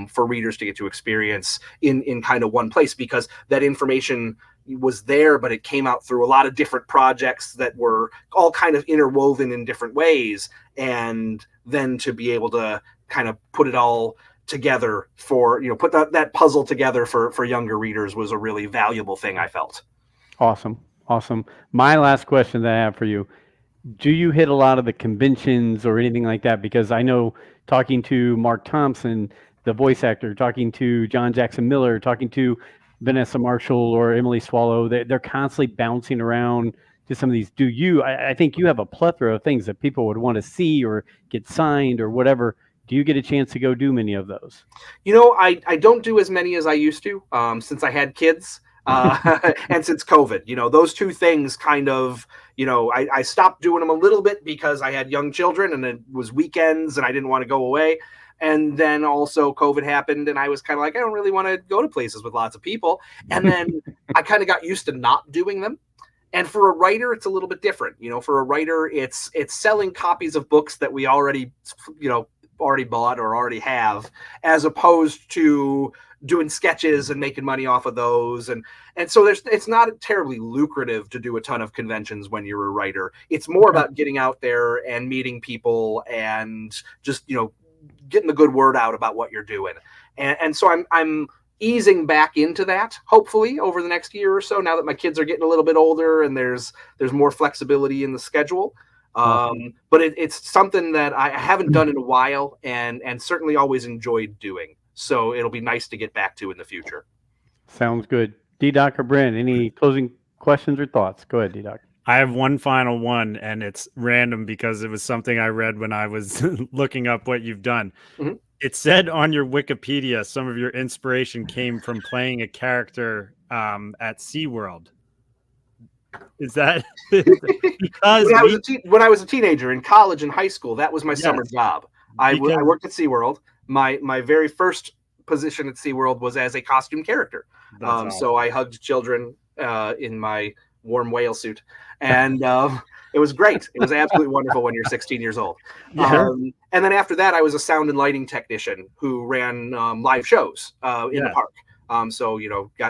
for readers to get to experience in kind of one place, because that information was there, but it came out through a lot of different projects that were all kind of interwoven in different ways. And then to be able to kind of put it all together put that puzzle together for younger readers was a really valuable thing, I felt. Awesome. My last question that I have for you, do you hit a lot of the conventions or anything like that? Because I know, talking to Mark Thompson, the voice actor, talking to John Jackson Miller, talking to Vanessa Marshall or Emily Swallow, they're constantly bouncing around to some of these. I think you have a plethora of things that people would want to see or get signed or whatever. Do you get a chance to go do many of those? I don't do as many as I used to since I had kids. And since COVID, those two things kind of, I stopped doing them a little bit because I had young children and it was weekends and I didn't want to go away. And then also COVID happened and I was kind of like, I don't really want to go to places with lots of people. And then I kind of got used to not doing them. And for a writer, it's a little bit different. For a writer, it's selling copies of books that we already bought or already have, as opposed to doing sketches and making money off of those. And so it's not terribly lucrative to do a ton of conventions when you're a writer. It's more about getting out there and meeting people and just, getting the good word out about what you're doing. And so I'm easing back into that, hopefully over the next year or so, now that my kids are getting a little bit older and there's more flexibility in the schedule. But it's something that I haven't done in a while and certainly always enjoyed doing. So it'll be nice to get back to in the future. Sounds good. D-Doc or Brent, any closing questions or thoughts? Go ahead, D-Doc. I have one final one, and it's random because it was something I read when I was looking up what you've done. Mm-hmm. It said on your Wikipedia some of your inspiration came from playing a character at SeaWorld. Is that because when I was a teenager in college and high school, that was my summer job. I worked at SeaWorld. My very first position at SeaWorld was as a costume character. Awesome. So I hugged children in my warm whale suit, and it was great. It was absolutely wonderful when you're 16 years old. Yeah. And then after that, I was a sound and lighting technician who ran live shows in the park. So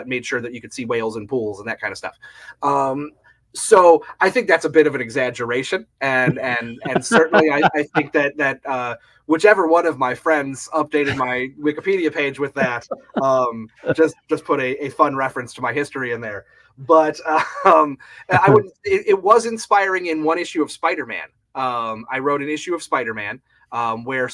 made sure that you could see whales in pools and that kind of stuff. So I think that's a bit of an exaggeration, and certainly I think that whichever one of my friends updated my Wikipedia page with that, just put a fun reference to my history in there. But it was inspiring in one issue of Spider-Man. I wrote an issue of Spider-Man where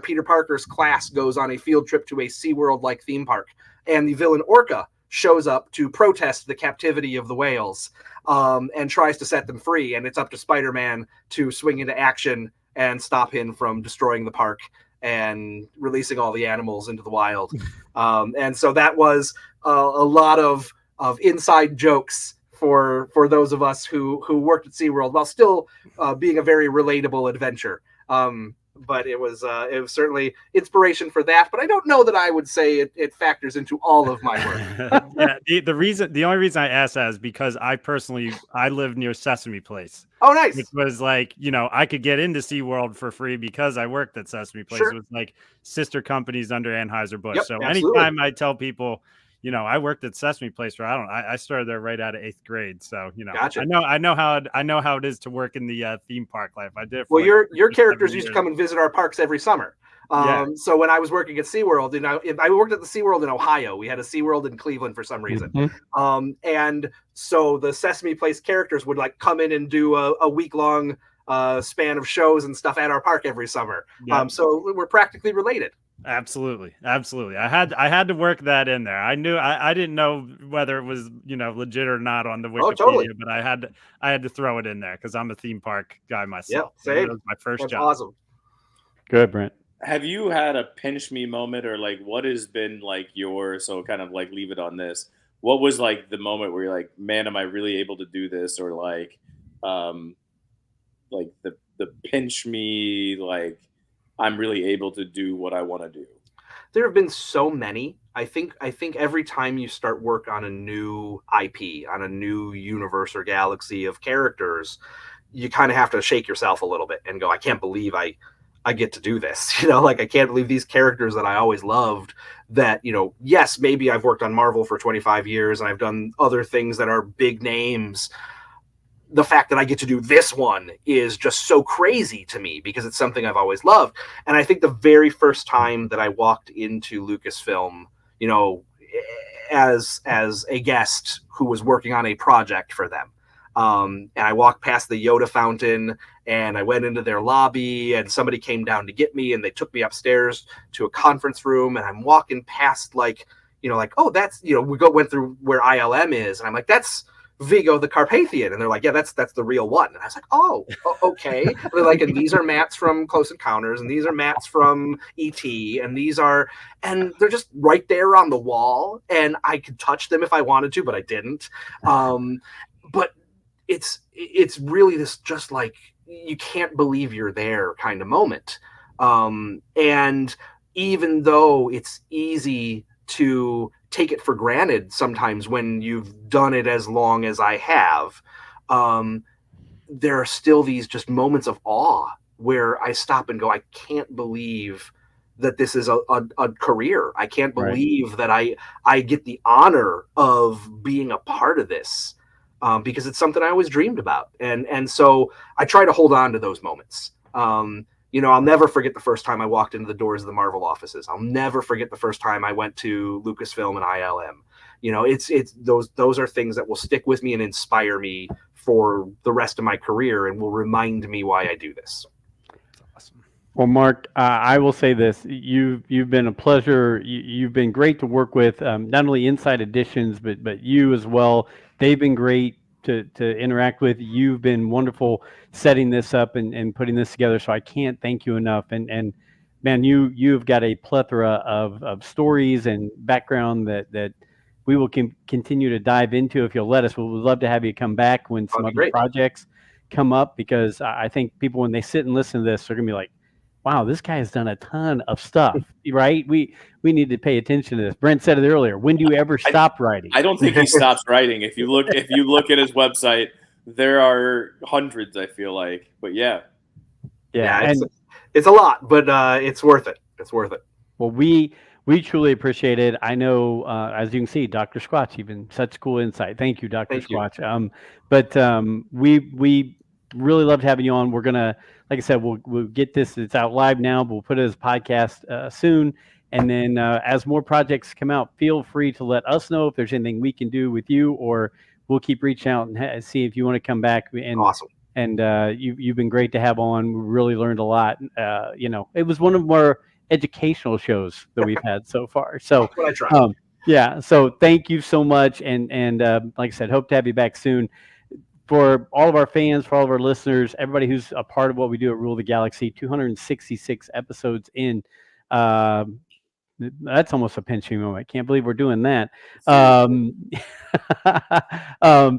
Peter Parker's class goes on a field trip to a SeaWorld-like theme park, and the villain Orca shows up to protest the captivity of the whales and tries to set them free. And it's up to Spider-Man to swing into action and stop him from destroying the park and releasing all the animals into the wild. And so that was a lot of inside jokes for those of us who worked at SeaWorld while still being a very relatable adventure. But it was certainly inspiration for that. But I don't know that I would say it factors into all of my work. Yeah, the only reason I asked that is because I live near Sesame Place. Oh, nice. Which was like, I could get into SeaWorld for free because I worked at Sesame Place. Sure. It was like sister companies under Anheuser-Busch. Yep, so absolutely. Anytime I tell people, I worked at Sesame Place where I started there right out of 8th grade. So, Gotcha. I know how it is to work in the theme park life. I did. Well, like your characters used to come and visit our parks every summer. So when I was working at SeaWorld, I worked at the SeaWorld in Ohio. We had a SeaWorld in Cleveland for some reason. And so the Sesame Place characters would like come in and do a week-long span of shows and stuff at our park every summer. So we're practically related. Absolutely. I had to work that in there. I didn't know whether it was legit or not on the Wikipedia, totally. but I had to throw it in there because I'm a theme park guy myself. Yeah, same. That was my first That's job. awesome. Good, Brent. Have you had a pinch me moment, or like what has been like so kind of like leave it on this? What was like the moment where you're like, man, am I really able to do this? Or like the pinch me, like I'm really able to do what I want to do? There have been so many. I think every time you start work on a new IP, on a new universe or galaxy of characters, you kind of have to shake yourself a little bit and go, I can't believe I get to do this. Like I can't believe these characters that I always loved that, yes, maybe I've worked on Marvel for 25 years and I've done other things that are big names. The fact that I get to do this one is just so crazy to me because it's something I've always loved. And I think the very first time that I walked into Lucasfilm, as a guest who was working on a project for them, and I walked past the Yoda fountain and I went into their lobby and somebody came down to get me and they took me upstairs to a conference room and I'm walking past oh, that's, we went through where ILM is. And I'm like, that's Vigo the Carpathian. And they're like, yeah, that's the real one. And I was like, oh, okay. And they're like, and these are mats from Close Encounters and these are mats from E.T. and they're just right there on the wall and I could touch them if I wanted to, but I didn't. But it's really this just like, you can't believe you're there kind of moment. And even though it's easy to take it for granted sometimes when you've done it as long as I have, there are still these just moments of awe where I stop and go, I can't believe that this is a career. I can't believe that I get the honor of being a part of this. Because it's something I always dreamed about. And so I try to hold on to those moments. I'll never forget the first time I walked into the doors of the Marvel offices. I'll never forget the first time I went to Lucasfilm and ILM. It's those are things that will stick with me and inspire me for the rest of my career and will remind me why I do this. Awesome. Well, Mark, I will say this: you've been a pleasure. You've been great to work with, not only Inside Editions, but you as well. They've been great to interact with. You've been wonderful setting this up and putting this together. So I can't thank you enough. And man, you've got a plethora of stories and background that we will continue to dive into if you'll let us. We would love to have you come back when some other projects come up, because I think people, when they sit and listen to this, they're gonna be like, wow, this guy has done a ton of stuff, right? We need to pay attention to this. Brent said it earlier. When do you ever stop writing? I don't think he stops writing. If you look at his website, there are hundreds, I feel like. But yeah, it's a lot, but it's worth it. It's worth it. Well, we truly appreciate it. I know, as you can see, Dr. Squatch, even such cool insight. Thank you, Dr. Squatch. But we really loved having you on. We're gonna, like I said, we'll get this. It's out live now, but we'll put it as a podcast soon. And then as more projects come out, feel free to let us know if there's anything we can do with you, or we'll keep reaching out and see if you want to come back. And awesome. And you've been great to have on. We really learned a lot. It was one of our educational shows that we've had so far. So that's what I try. Yeah. So thank you so much. And like I said, hope to have you back soon. For all of our fans, for all of our listeners, everybody who's a part of what we do at Rule of the Galaxy, 266 episodes in. That's almost a pinching moment. Can't believe we're doing that.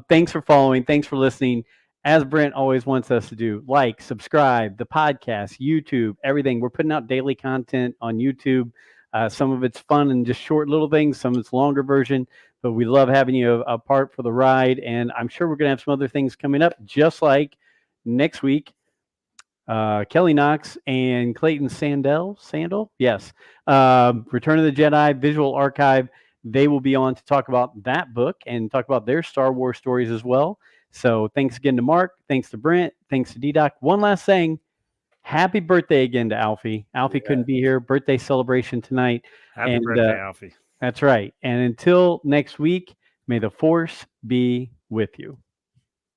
Thanks for following. Thanks for listening. As Brent always wants us to do, like, subscribe, the podcast, YouTube, everything. We're putting out daily content on YouTube. Some of it's fun and just short little things. Some of it's longer version. But we love having you a part for the ride. And I'm sure we're going to have some other things coming up, just like next week. Kelly Knox and Clayton Sandel. Yes. Return of the Jedi Visual Archive. they will be on to talk about that book and talk about their Star Wars stories as well. So thanks again to Mark. Thanks to Brent. Thanks to D-Doc. One last thing. Happy birthday again to Alfie. Alfie couldn't be here. Birthday celebration tonight. Happy birthday, Alfie. That's right. And until next week, may the Force be with you.